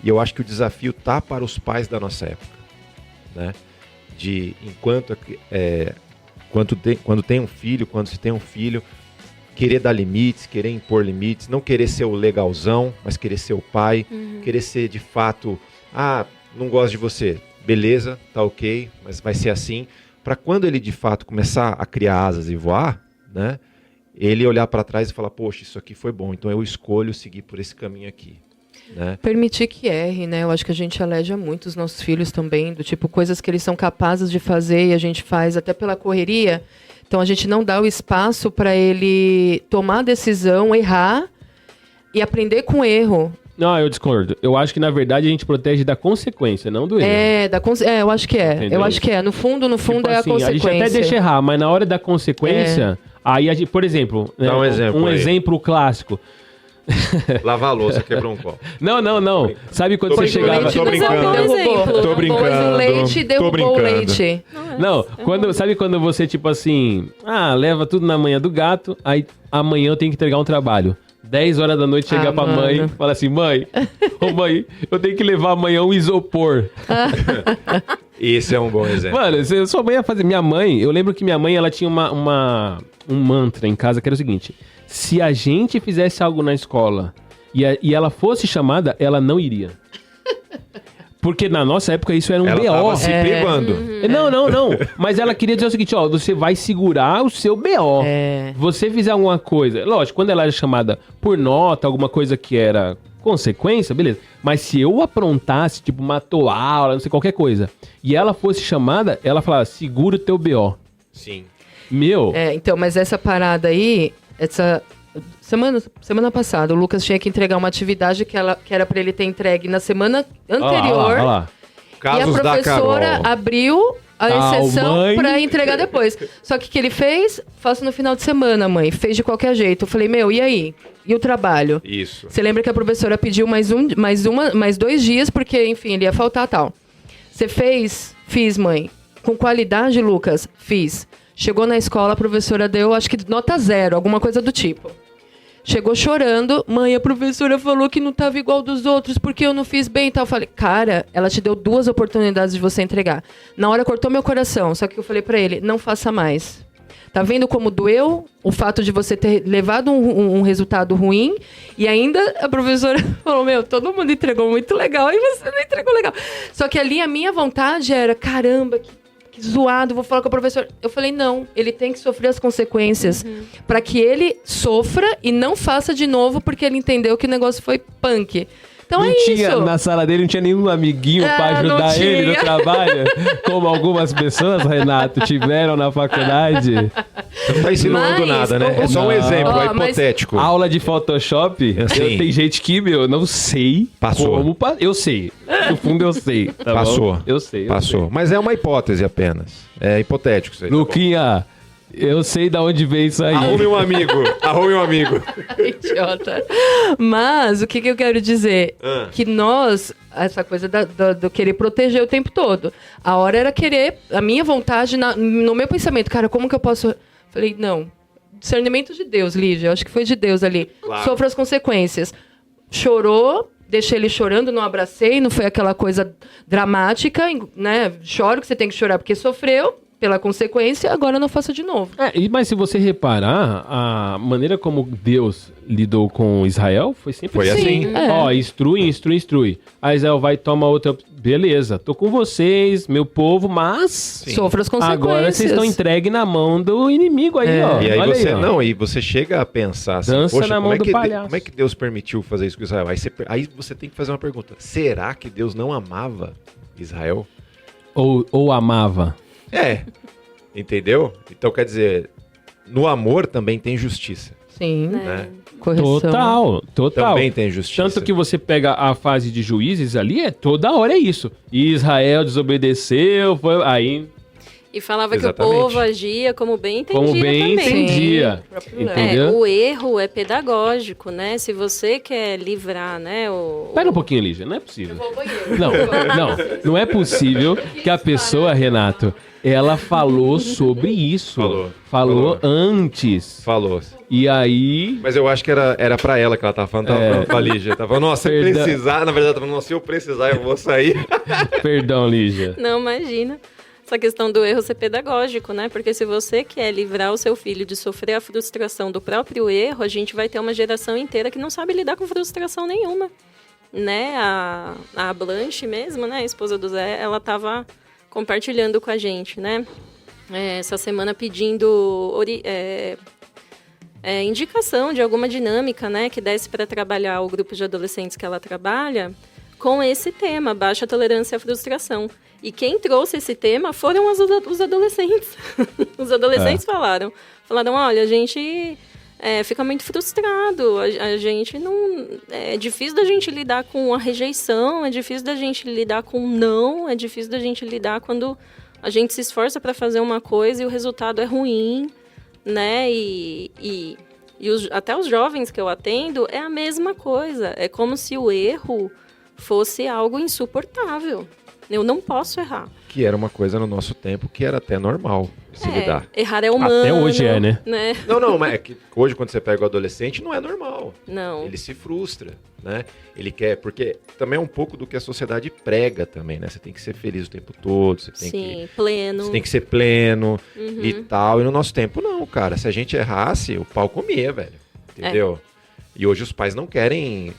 E eu acho que o desafio tá para os pais da nossa época, né? De quando tem um filho, quando se tem um filho, querer dar limites, querer impor limites, não querer ser o legalzão, mas querer ser o pai, querer ser de fato, não gosto de você, beleza, tá ok, mas vai ser assim, para quando ele de fato começar a criar asas e voar, né, ele olhar para trás e falar, poxa, isso aqui foi bom, então eu escolho seguir por esse caminho aqui. Né? Permitir que erre, né? Eu acho que a gente aleja muito os nossos filhos também, do tipo, coisas que eles são capazes de fazer e a gente faz até pela correria. Então a gente não dá o espaço para ele tomar a decisão, errar e aprender com o erro. Não, eu discordo. Eu acho que, na verdade, a gente protege da consequência, não do erro. Eu acho que é. Entendeu? Eu acho que é. No fundo, tipo é assim, a consequência. A gente até deixa errar, mas na hora da consequência... Aí, por exemplo... Dá um exemplo aí. exemplo clássico. Lavar a louça, quebrou um copo. Não. Sabe quando você chegava... Tô brincando. Tô brincando. Pôs o leite e derrubou o leite. Sabe quando você, tipo assim... leva tudo na manhã do gato, aí amanhã eu tenho que entregar um trabalho. 10 horas da noite, chegar pra mãe e falar assim, mãe, eu tenho que levar amanhã um isopor. Esse é um bom exemplo. Mano, sua mãe ia fazer... Minha mãe, eu lembro que minha mãe, ela tinha um mantra em casa que era o seguinte... Se a gente fizesse algo na escola e ela fosse chamada, ela não iria. Porque na nossa época isso era um BO. Ela tava se privando. Não. Mas ela queria dizer o seguinte, você vai segurar o seu BO. Você fizer alguma coisa... Lógico, quando ela era chamada por nota, alguma coisa que era consequência, beleza. Mas se eu aprontasse, tipo, matou aula, não sei, qualquer coisa, e ela fosse chamada, ela falava, segura o teu BO. Sim. Meu... Então, mas essa parada aí... Essa semana passada, o Lucas tinha que entregar uma atividade que era para ele ter entregue na semana anterior. Olha lá. E a professora abriu a exceção pra entregar depois. Só que o que ele fez? Faço no final de semana, mãe. Fez de qualquer jeito. Eu falei, e aí? E o trabalho? Isso. Você lembra que a professora pediu mais 2 dias, porque, enfim, ele ia faltar tal. Você fez? Fiz, mãe. Com qualidade, Lucas? Fiz. Chegou na escola, a professora deu, acho que nota 0, alguma coisa do tipo. Chegou chorando, mãe, a professora falou que não estava igual dos outros, porque eu não fiz bem e tal. Eu falei, cara, ela te deu 2 oportunidades de você entregar. Na hora cortou meu coração, só que eu falei pra ele, não faça mais. Tá vendo como doeu o fato de você ter levado um resultado ruim? E ainda a professora falou, todo mundo entregou muito legal e você não entregou legal. Só que ali a minha vontade era, caramba, que zoado, vou falar com a professora. Eu falei, não, ele tem que sofrer as consequências para que ele sofra e não faça de novo, porque ele entendeu que o negócio foi punk. Então não é tinha, isso. Na sala dele não tinha nenhum amiguinho pra ajudar ele no trabalho? Como algumas pessoas, Renato, tiveram na faculdade? Você não tá insinuando nada, né? É só um exemplo, é hipotético. Aula de Photoshop, assim, tem gente que, não sei como... Eu sei. No fundo eu sei. Tá Passou. Bom? Eu sei. Passou. Mas é uma hipótese apenas. É hipotético isso aí. Luquinha... Eu sei de onde veio isso aí. Arrume um amigo. Idiota. Mas, o que eu quero dizer? Que nós, essa coisa do querer proteger o tempo todo. A hora era querer, a minha vontade, no meu pensamento, cara, como que eu posso... Falei, não, discernimento de Deus, Lígia, acho que foi de Deus ali. Claro. Sofra as consequências. Chorou, deixei ele chorando, não abracei, não foi aquela coisa dramática, né? Choro que você tem que chorar porque sofreu. Pela consequência, agora não faça de novo. Mas se você reparar, a maneira como Deus lidou com Israel foi sempre assim. Ó, instrui. Aí Israel vai e toma outra... Beleza, tô com vocês, meu povo, mas... Sofra as consequências. Agora vocês estão entregues na mão do inimigo aí, ó. E aí olha você... aí, ó. Não, e você chega a pensar assim... Dança poxa, na mão do palhaço. Como é que Deus permitiu fazer isso com Israel? Aí você tem que fazer uma pergunta. Será que Deus não amava Israel? Ou amava? Entendeu? Então, quer dizer, no amor também tem justiça. Sim, né? Correção. Total. Também tem justiça. Tanto que você pega a fase de juízes ali, toda hora é isso. Israel desobedeceu, foi aí... E falava Exatamente. Que o povo agia como bem entendia como bem também. entendia. Entendeu? O erro é pedagógico, né? Se você quer livrar, né? Pera um pouquinho, Lígia, não é possível. Não é possível que a pessoa, Renato, ela falou sobre isso. Falou antes. Falou. E aí... Mas eu acho que era pra ela que ela tava falando, tava pra Lígia. Tava falando, nossa, se precisar, na verdade, tava falando, nossa, se eu precisar, eu vou sair. Perdão, Lígia. Não, imagina. Essa questão do erro ser pedagógico, né? Porque se você quer livrar o seu filho de sofrer a frustração do próprio erro, a gente vai ter uma geração inteira que não sabe lidar com frustração nenhuma. Né? A Blanche mesmo, né? A esposa do Zé, ela tava compartilhando com a gente, né? Essa semana pedindo indicação de alguma dinâmica, né? Que desse para trabalhar o grupo de adolescentes que ela trabalha com esse tema, baixa tolerância à frustração. E quem trouxe esse tema foram os adolescentes. Os adolescentes falaram, olha, a gente fica muito frustrado, a gente não... É difícil da gente lidar com a rejeição, é difícil da gente lidar com o não, é difícil da gente lidar quando a gente se esforça para fazer uma coisa e o resultado é ruim, né? E até os jovens que eu atendo, é a mesma coisa. É como se o erro fosse algo insuportável. Eu não posso errar. Que era uma coisa no nosso tempo que era até normal se lidar. Errar é humano. Até hoje né? Não, mas é que hoje quando você pega o adolescente não é normal. Não. Ele se frustra, né? Ele quer, porque também é um pouco do que a sociedade prega também, né? Você tem que ser feliz o tempo todo, você tem pleno. Você tem que ser pleno e tal. E no nosso tempo não, cara. Se a gente errasse, o pau comia, velho. Entendeu? E hoje os pais não querem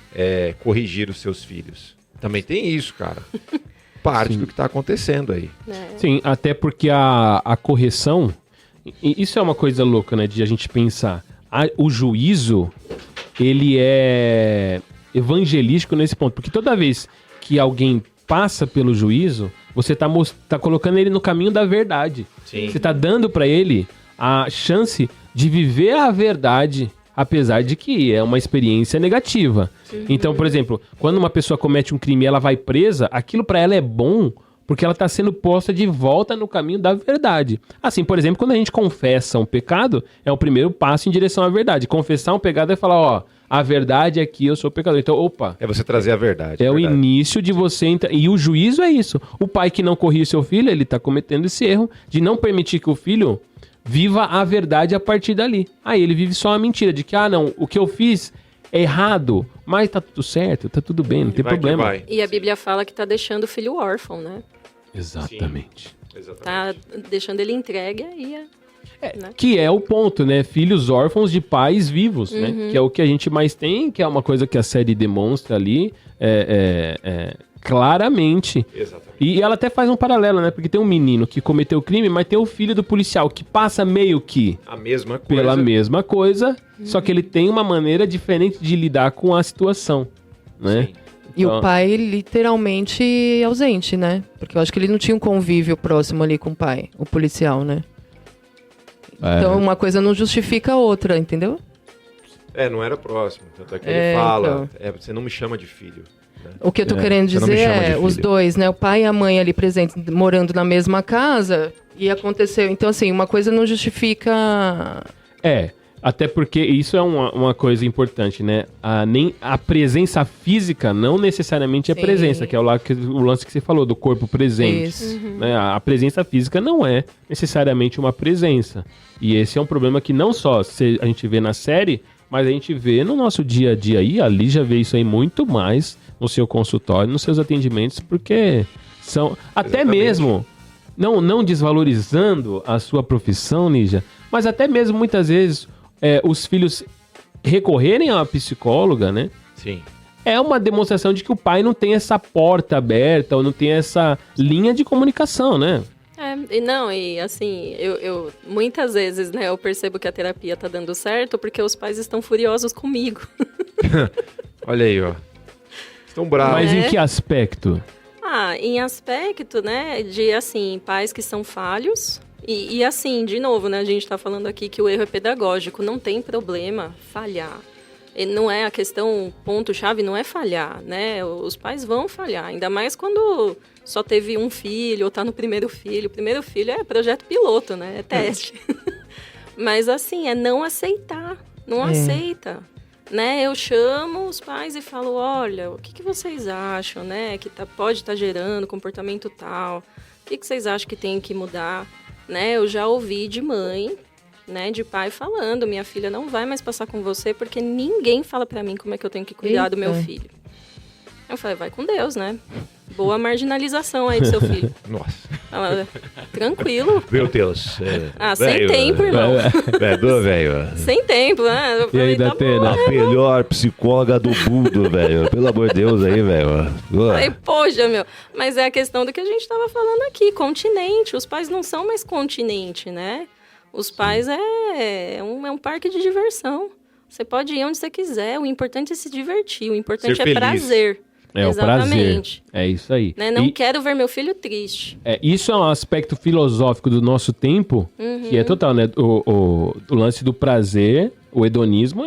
corrigir os seus filhos. Também tem isso, cara. Parte do que está acontecendo aí. Sim, até porque a correção, isso é uma coisa louca, né, de a gente pensar. O juízo, ele é evangelístico nesse ponto, porque toda vez que alguém passa pelo juízo, você tá colocando ele no caminho da verdade. Sim. Você tá dando para ele a chance de viver a verdade, apesar de que é uma experiência negativa. Então, por exemplo, quando uma pessoa comete um crime e ela vai presa, aquilo para ela é bom Porque ela está sendo posta de volta no caminho da verdade. Assim, por exemplo, quando a gente confessa um pecado, é o primeiro passo em direção à verdade. Confessar um pecado é falar, ó, a verdade é que eu sou pecador. Então, opa. É você trazer a verdade. É o início de você entrar. E o juízo é isso. O pai que não corrige seu filho, ele está cometendo esse erro de não permitir que o filho viva a verdade a partir dali. Aí ele vive só a mentira de que, não, o que eu fiz é errado, mas tá tudo certo, tá tudo bem, não tem problema. E a Bíblia fala que tá deixando o filho órfão, né? Exatamente. Tá deixando ele entregue aí. Né? Que é o ponto, né? Filhos órfãos de pais vivos, né? Que é o que a gente mais tem, que é uma coisa que a série demonstra ali claramente. Exatamente. E ela até faz um paralelo, né? Porque tem um menino que cometeu o crime, mas tem o filho do policial que passa meio que a mesma coisa. Pela mesma coisa, só que ele tem uma maneira diferente de lidar com a situação, né? Sim. E o pai literalmente ausente, né? Porque eu acho que ele não tinha um convívio próximo ali com o pai, o policial, né? Então uma coisa não justifica a outra, entendeu? Não era próximo. Tanto é que ele fala, você não me chama de filho. Né? O que eu tô querendo dizer os dois, né? O pai e a mãe ali presentes, morando na mesma casa, e aconteceu. Então, assim, uma coisa não justifica... Até porque isso é uma coisa importante, né? Nem a presença física não necessariamente é presença, que é o lance que você falou, do corpo presente. Isso. Né? A presença física não é necessariamente uma presença. E esse é um problema que não só a gente vê na série, mas a gente vê no nosso dia a dia aí. A Lígia vê isso aí muito mais no seu consultório, nos seus atendimentos, porque são até mesmo, não desvalorizando a sua profissão, Lígia, mas até mesmo muitas vezes... os filhos recorrerem a uma psicóloga, né? Sim. É uma demonstração de que o pai não tem essa porta aberta ou não tem essa linha de comunicação, né? E assim, eu muitas vezes, né, eu percebo que a terapia tá dando certo porque os pais estão furiosos comigo. Olha aí, ó. Estão bravos. Mas em que aspecto? Em aspecto, né, de, assim, pais que são falhos. E assim, de novo, né, a gente está falando aqui que o erro é pedagógico, não tem problema falhar. E não é a questão, ponto-chave não é falhar, né? Os pais vão falhar, ainda mais quando só teve um filho ou tá no primeiro filho. O primeiro filho é projeto piloto, né? É teste. Mas assim, é não aceitar, não aceita. Né? Eu chamo os pais e falo, olha, o que vocês acham, né? Que pode estar gerando comportamento tal. O que vocês acham que tem que mudar? Né, eu já ouvi de mãe, né, de pai falando, minha filha não vai mais passar com você porque ninguém fala pra mim como é que eu tenho que cuidar do meu filho. Eu falei, vai com Deus, né? Boa marginalização aí do seu filho. Nossa. Ela, tranquilo. Meu Deus. Sem tempo, irmão. Velho. Sem tempo, né? E aí, Datena? A melhor psicóloga do mundo, velho. Pelo amor de Deus aí, velho. Falei, poxa, meu. Mas é a questão do que a gente tava falando aqui, continente. Os pais não são mais continente, né? Os pais é um parque de diversão. Você pode ir onde você quiser. O importante é se divertir. O importante é prazer. É exatamente. O prazer. É isso aí. Né? Não quero ver meu filho triste. Isso é um aspecto filosófico do nosso tempo, que é total, né? O lance do prazer, o hedonismo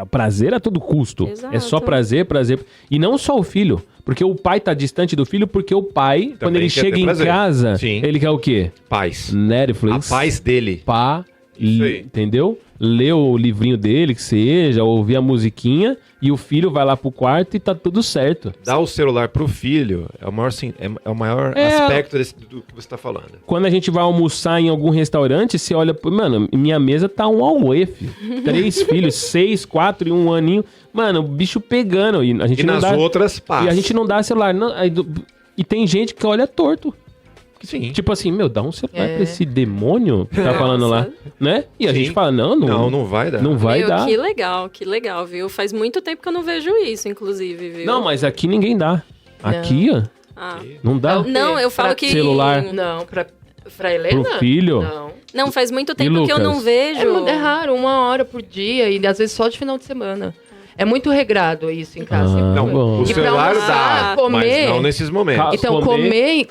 prazer a todo custo. Exato. É só prazer. E não só o filho. Porque o pai tá distante do filho, porque o pai, também quando ele chega em casa, ele quer o quê? Paz. Netflix. A paz dele. Entendeu? Ler o livrinho dele, que seja, ouvir a musiquinha, e o filho vai lá pro quarto e tá tudo certo. Dar o celular pro filho é o maior aspecto do que você tá falando. Quando a gente vai almoçar em algum restaurante, você olha, mano, minha mesa tá um auê, filho. 3 filhos, 6, 4 e 1 aninho. Mano, o bicho pegando. E a gente não nas dá, outras passa. E a gente não dá celular. E tem gente que olha torto. Sim. Tipo assim, dá um celular pra esse demônio que tá falando lá, né? E a gente fala, não vai dar. Não vai dar. Que legal, viu? Faz muito tempo que eu não vejo isso, inclusive, viu? Não, mas aqui ninguém dá. Aqui, ó. Não dá. Não, eu falo que... Celular. Não, pra Helena? Pro filho? Não, faz muito tempo que eu não vejo. É raro, 1 hora por dia e às vezes só de final de semana. É muito regrado isso em casa. Não, o celular dá, comer, mas não nesses momentos. Então, comer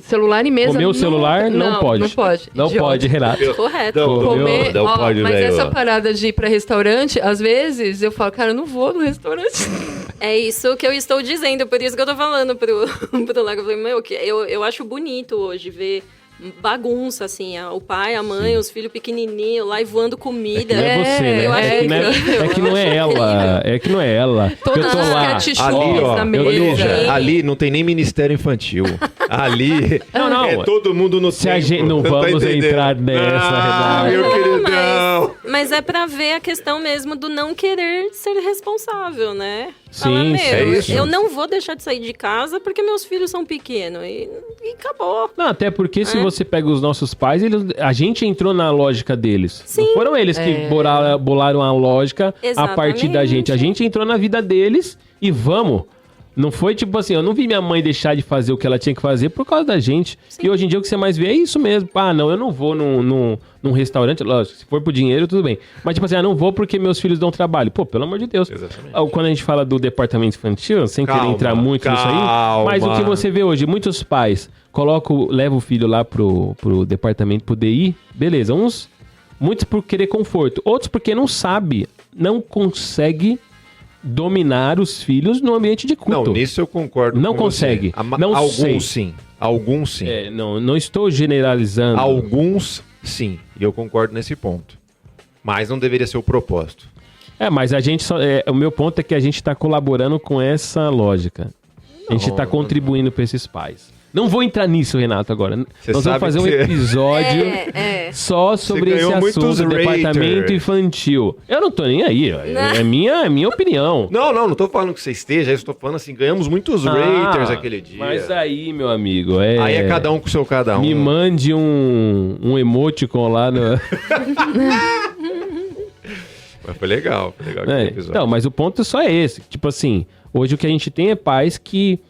celular em mesa... Comer o celular não pode. Não pode. Não pode, Renato. Correto. Comer, não pode, mas né, essa parada de ir pra restaurante, às vezes eu falo, cara, eu não vou no restaurante. É isso que eu estou dizendo, por isso que eu tô falando pro Lago. Eu falei, meu, eu acho bonito hoje ver bagunça, assim, o pai, a mãe, os filhos pequenininhos lá e voando comida. Não é você, né? Eu acho incrível. É que não é ela. É que não é ela. Todos eu tô os lá. ketchups na mesa. Ali não tem nem ministério infantil. Ali Não. é todo mundo no Se a tempo. gente não Tá vamos entendendo? entrar nessa, Renato. Meu queridão. Mas é pra ver a questão mesmo do não querer ser responsável, né? Sim, Falar, meu, é isso. eu não vou deixar de sair de casa porque meus filhos são pequenos. E acabou. Não, até porque se você pega os nossos pais, a gente entrou na lógica deles. Sim. Não foram eles que bolaram a lógica a partir da gente. A gente entrou na vida deles e vamos. Não foi tipo assim, eu não vi minha mãe deixar de fazer o que ela tinha que fazer por causa da gente. Sim. E hoje em dia o que você mais vê é isso mesmo. Não, eu não vou num restaurante. Lógico, se for por dinheiro, tudo bem. Mas tipo assim, não vou porque meus filhos dão trabalho. Pô, pelo amor de Deus. Exatamente. Quando a gente fala do departamento infantil, sem querer entrar muito nisso aí, mas o que você vê hoje, muitos pais levam o filho lá pro departamento, pro DI, beleza. Muitos por querer conforto, outros porque não sabe, não consegue dominar os filhos no ambiente de culto. Não, nisso eu concordo. Não consegue. Não alguns sim. Alguns sim. Não estou generalizando. Alguns sim. E eu concordo nesse ponto. Mas não deveria ser o propósito. Mas a gente o meu ponto é que a gente está colaborando com essa lógica. A gente está contribuindo para esses pais. Não vou entrar nisso, Renato, agora. Nós vamos fazer um episódio só sobre esse assunto do departamento infantil. Eu não tô nem aí, é minha opinião. Não tô falando que você esteja, eu estou falando assim, ganhamos muitos raters aquele dia. Mas aí, meu amigo, aí é cada um com o seu cada um. Me mande um emoticon lá no... Mas foi legal aquele episódio. Não, mas o ponto só é esse. Tipo assim, hoje o que a gente tem é pais que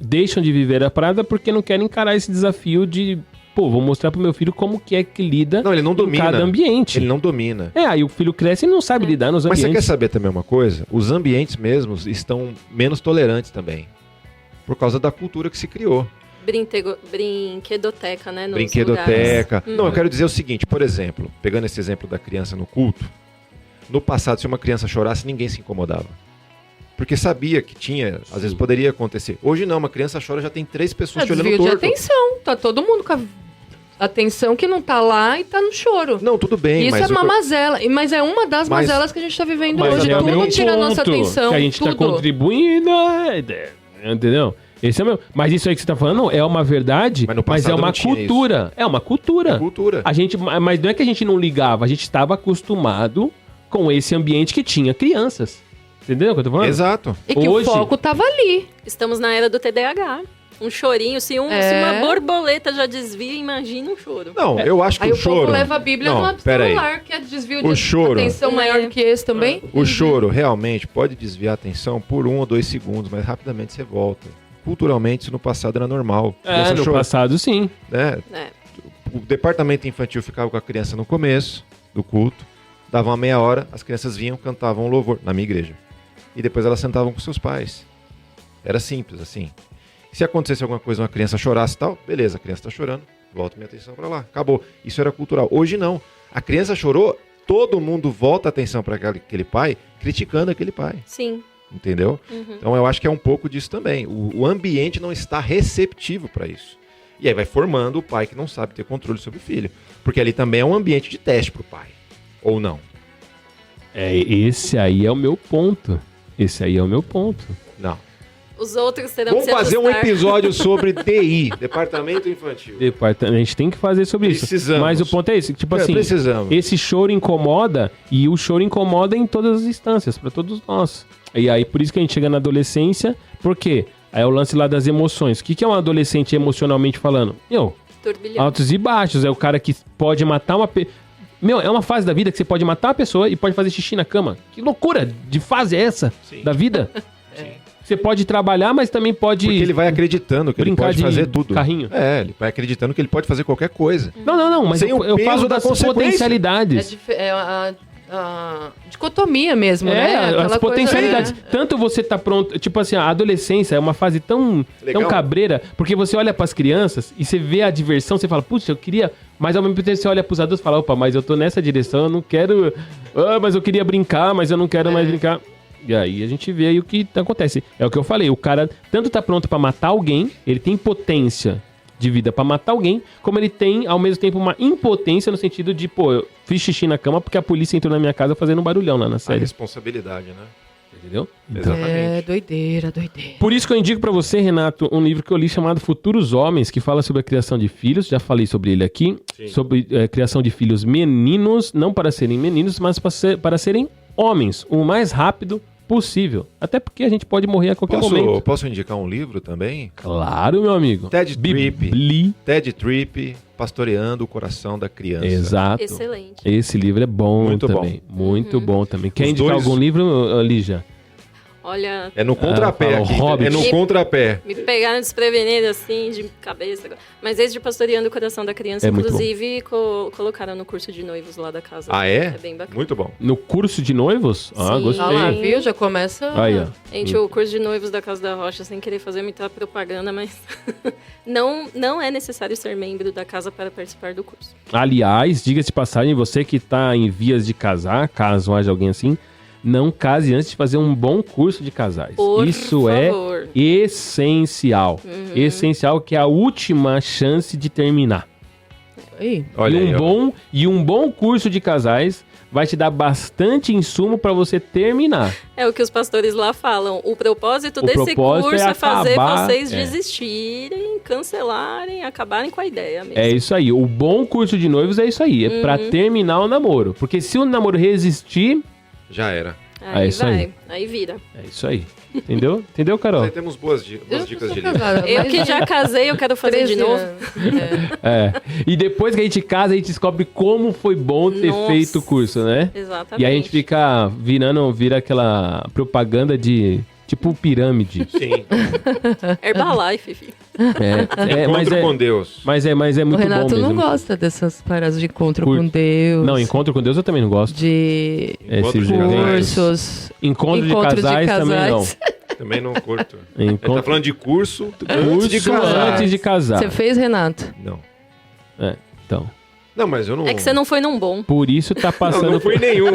deixam de viver a parada porque não querem encarar esse desafio de, vou mostrar pro meu filho como que é que lida ele não domina. em cada ambiente. Ele não domina. Aí o filho cresce e não sabe lidar nos ambientes. Mas você quer saber também uma coisa? Os ambientes mesmos estão menos tolerantes também. Por causa da cultura que se criou. Brinquedoteca, né? Brinquedoteca. Não, eu quero dizer o seguinte, por exemplo, pegando esse exemplo da criança no culto, no passado, se uma criança chorasse, ninguém se incomodava. Porque sabia que tinha, às vezes poderia acontecer. Hoje não, uma criança chora, já tem 3 pessoas te olhando torto. Desvio de atenção, tá todo mundo com a atenção que não tá lá e tá no choro. Não, tudo bem. Isso é uma mazela, mas é uma das mazelas que a gente tá vivendo hoje. Tudo tira a nossa atenção. Que a gente tá contribuindo, entendeu? Esse é o meu. Mas isso aí que você tá falando é uma verdade, mas é uma cultura. Isso. É uma cultura. É cultura. Mas não é que a gente não ligava, a gente estava acostumado com esse ambiente que tinha crianças. Entendeu o que eu tô falando? Exato. E que hoje, o foco tava ali. Estamos na era do TDAH. Um chorinho, se uma borboleta já desvia, imagina um choro. Não, eu acho que o choro... Aí o povo leva a Bíblia no celular, que é desvio de atenção maior do que esse também. O choro realmente pode desviar a atenção por 1 ou 2 segundos, mas rapidamente você volta. Culturalmente, isso no passado era normal. No passado, sim. O departamento infantil ficava com a criança no começo do culto, dava uma meia hora, as crianças vinham, cantavam um louvor na minha igreja. E depois elas sentavam com seus pais. Era simples, assim. Se acontecesse alguma coisa, uma criança chorasse e tal, beleza, a criança tá chorando, volta minha atenção para lá. Acabou. Isso era cultural. Hoje não. A criança chorou, todo mundo volta a atenção para aquele pai, criticando aquele pai. Sim. Entendeu? Então eu acho que é um pouco disso também. O ambiente não está receptivo para isso. E aí vai formando o pai que não sabe ter controle sobre o filho. Porque ali também é um ambiente de teste pro pai. Ou não? Esse aí é o meu ponto. Não. Os outros terão que se Vamos fazer ajustar. um episódio sobre DI, Departamento Infantil. A gente tem que fazer sobre isso. Precisamos. Mas o ponto é esse, tipo assim, precisamos. Esse choro incomoda, e o choro incomoda em todas as instâncias, para todos nós. E aí, por isso que a gente chega na adolescência, por quê? Aí é o lance lá das emoções. O que é um adolescente emocionalmente falando? Altos e baixos. É o cara que pode matar uma pessoa. É uma fase da vida que você pode matar uma pessoa e pode fazer xixi na cama. Que loucura de fase é essa da vida? Sim. Você pode trabalhar, mas também pode... Porque ele vai acreditando que ele pode fazer tudo. Carrinho. Ele vai acreditando que ele pode fazer qualquer coisa. Não, mas eu falo das potencialidades. dicotomia mesmo, né? As potencialidades. Tanto você tá pronto... Tipo assim, a adolescência é uma fase tão cabreira, porque você olha pras crianças e você vê a diversão, você fala, puxa, eu queria... Mas ao mesmo tempo você olha pros adultos e fala, opa, mas eu tô nessa direção, eu não quero... mas eu queria brincar, mas eu não quero mais brincar. E aí a gente vê aí o que acontece. É o que eu falei, o cara tanto tá pronto pra matar alguém, ele tem potência de vida pra matar alguém, como ele tem, ao mesmo tempo, uma impotência no sentido de, pô, eu fiz xixi na cama porque a polícia entrou na minha casa fazendo um barulhão lá na série. A responsabilidade, né? Entendeu? Então, exatamente. Doideira. Por isso que eu indico pra você, Renato, um livro que eu li chamado Futuros Homens, que fala sobre a criação de filhos, já falei sobre ele aqui, sobre criação de filhos meninos, não para serem meninos, mas para serem homens, o mais rápido possível. Até porque a gente pode morrer a qualquer momento. Posso indicar um livro também? Claro, meu amigo. Ted Tripp, Pastoreando o Coração da Criança. Exato. Excelente. Esse livro é bom Muito também. Muito bom também. Quer Os indicar dois... algum livro, Lígia? Olha... É no contrapé aqui. Hobbit. É no contrapé. Me pegaram desprevenido assim, de cabeça. Mas esse de Pastoreando o Coração da Criança, inclusive, colocaram no curso de noivos lá da casa. Ah, é? É bem bacana. Muito bom. No curso de noivos? Ah, Sim. gostei. Ah lá, viu? Já começa... Aí, ó. Gente, o curso de noivos da Casa da Rocha, sem querer fazer muita propaganda, mas não é necessário ser membro da casa para participar do curso. Aliás, diga-se de passagem, você que está em vias de casar, caso haja alguém assim, não case antes de fazer um bom curso de casais. Isso favor. É essencial. Essencial, que é a última chance de terminar. Olha E um bom curso de casais vai te dar bastante insumo para você terminar. É o que os pastores lá falam. O propósito desse curso é fazer vocês desistirem, cancelarem, acabarem com a ideia mesmo. É isso aí. O bom curso de noivos é isso aí. É para terminar o namoro. Porque se o namoro resistir... Já era. Aí é isso vai. Aí vira. É isso aí. Entendeu? Entendeu, Carol? Aí temos boas dicas de livro. Eu que já casei, eu quero fazer de novo. E depois que a gente casa, a gente descobre como foi bom ter feito o curso, né? Exatamente. E aí a gente fica vira aquela propaganda de... Tipo pirâmide. Sim. Herbalife, filho. Encontro com Deus. Mas é muito bom mesmo. O Renato não gosta dessas paradas de encontro com Deus. Não, encontro com Deus eu também não gosto. De cursos. Encontro de casais também não. Também não curto. Ele tá falando de curso antes de casar. Você fez, Renato? Não. Então... Não, mas eu não... É que você não foi num bom. Por isso tá passando... Não fui em nenhum.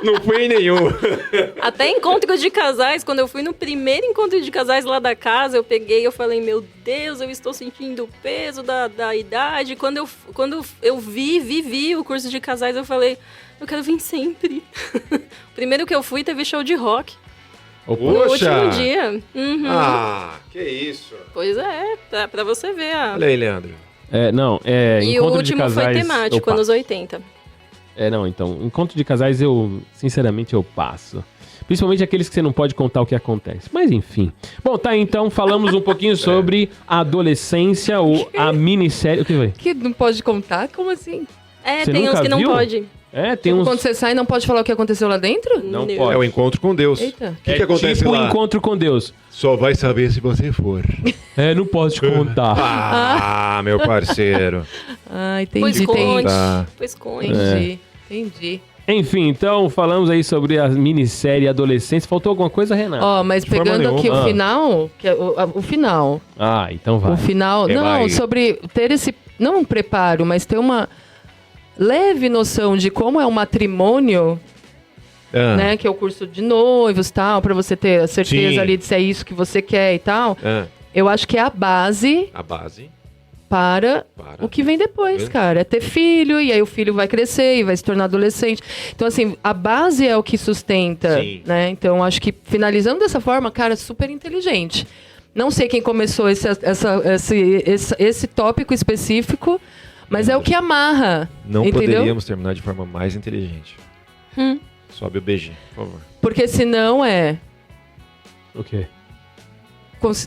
Não fui em nenhum. Até encontro de casais, quando eu fui no primeiro encontro de casais lá da casa, eu falei, meu Deus, eu estou sentindo o peso da idade. Quando eu vivi o curso de casais, eu falei, eu quero vir sempre. Primeiro que eu fui, teve show de rock. Poxa. No último dia. Que isso. Pois é, pra você ver. Olha aí, Leandro. E o último foi temático, anos 80. Então, encontro de casais sinceramente, eu passo. Principalmente aqueles que você não pode contar o que acontece. Mas enfim. Bom, tá, então falamos um pouquinho sobre a adolescência ou a minissérie. O que foi? Que não pode contar? Como assim? Você tem uns que não pode. Tem uns... Quando você sai, não pode falar o que aconteceu lá dentro? Não pode. É o encontro com Deus. Eita. O que acontece tipo lá? o encontro com Deus. Só vai saber se você for. Não posso te contar. Meu parceiro. Entendi. Pois conte. Entendi. Enfim, então falamos aí sobre a minissérie Adolescência. Faltou alguma coisa, Renato? Mas pegando aqui o final, que é o final. Então vai. O final, sobre ter esse, não um preparo, mas ter uma leve noção de como é o matrimônio, né, que é o curso de noivos e tal, pra você ter a certeza ali de se é isso que você quer e tal. Eu acho que é a base para o que vem depois, cara. É ter filho, e aí o filho vai crescer e vai se tornar adolescente. Então, assim, a base é o que sustenta, né? Então, acho que finalizando dessa forma, cara, super inteligente. Não sei quem começou esse tópico específico, mas é o que amarra. Não entendeu? poderíamos terminar de forma mais inteligente. Sobe o beijinho, por favor. Porque senão O quê?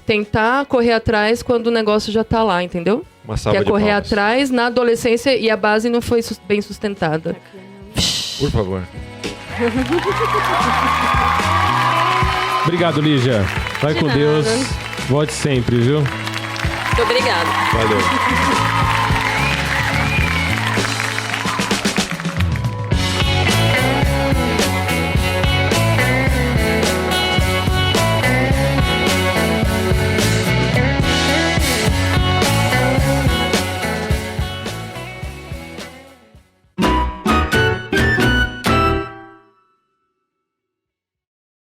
Tentar correr atrás quando o negócio já tá lá, entendeu? Uma salva que é de correr palmas. atrás na adolescência e a base não foi bem sustentada. Por favor. Obrigado, Lígia. Vai com Deus. Volte sempre, viu? Muito obrigada. Valeu.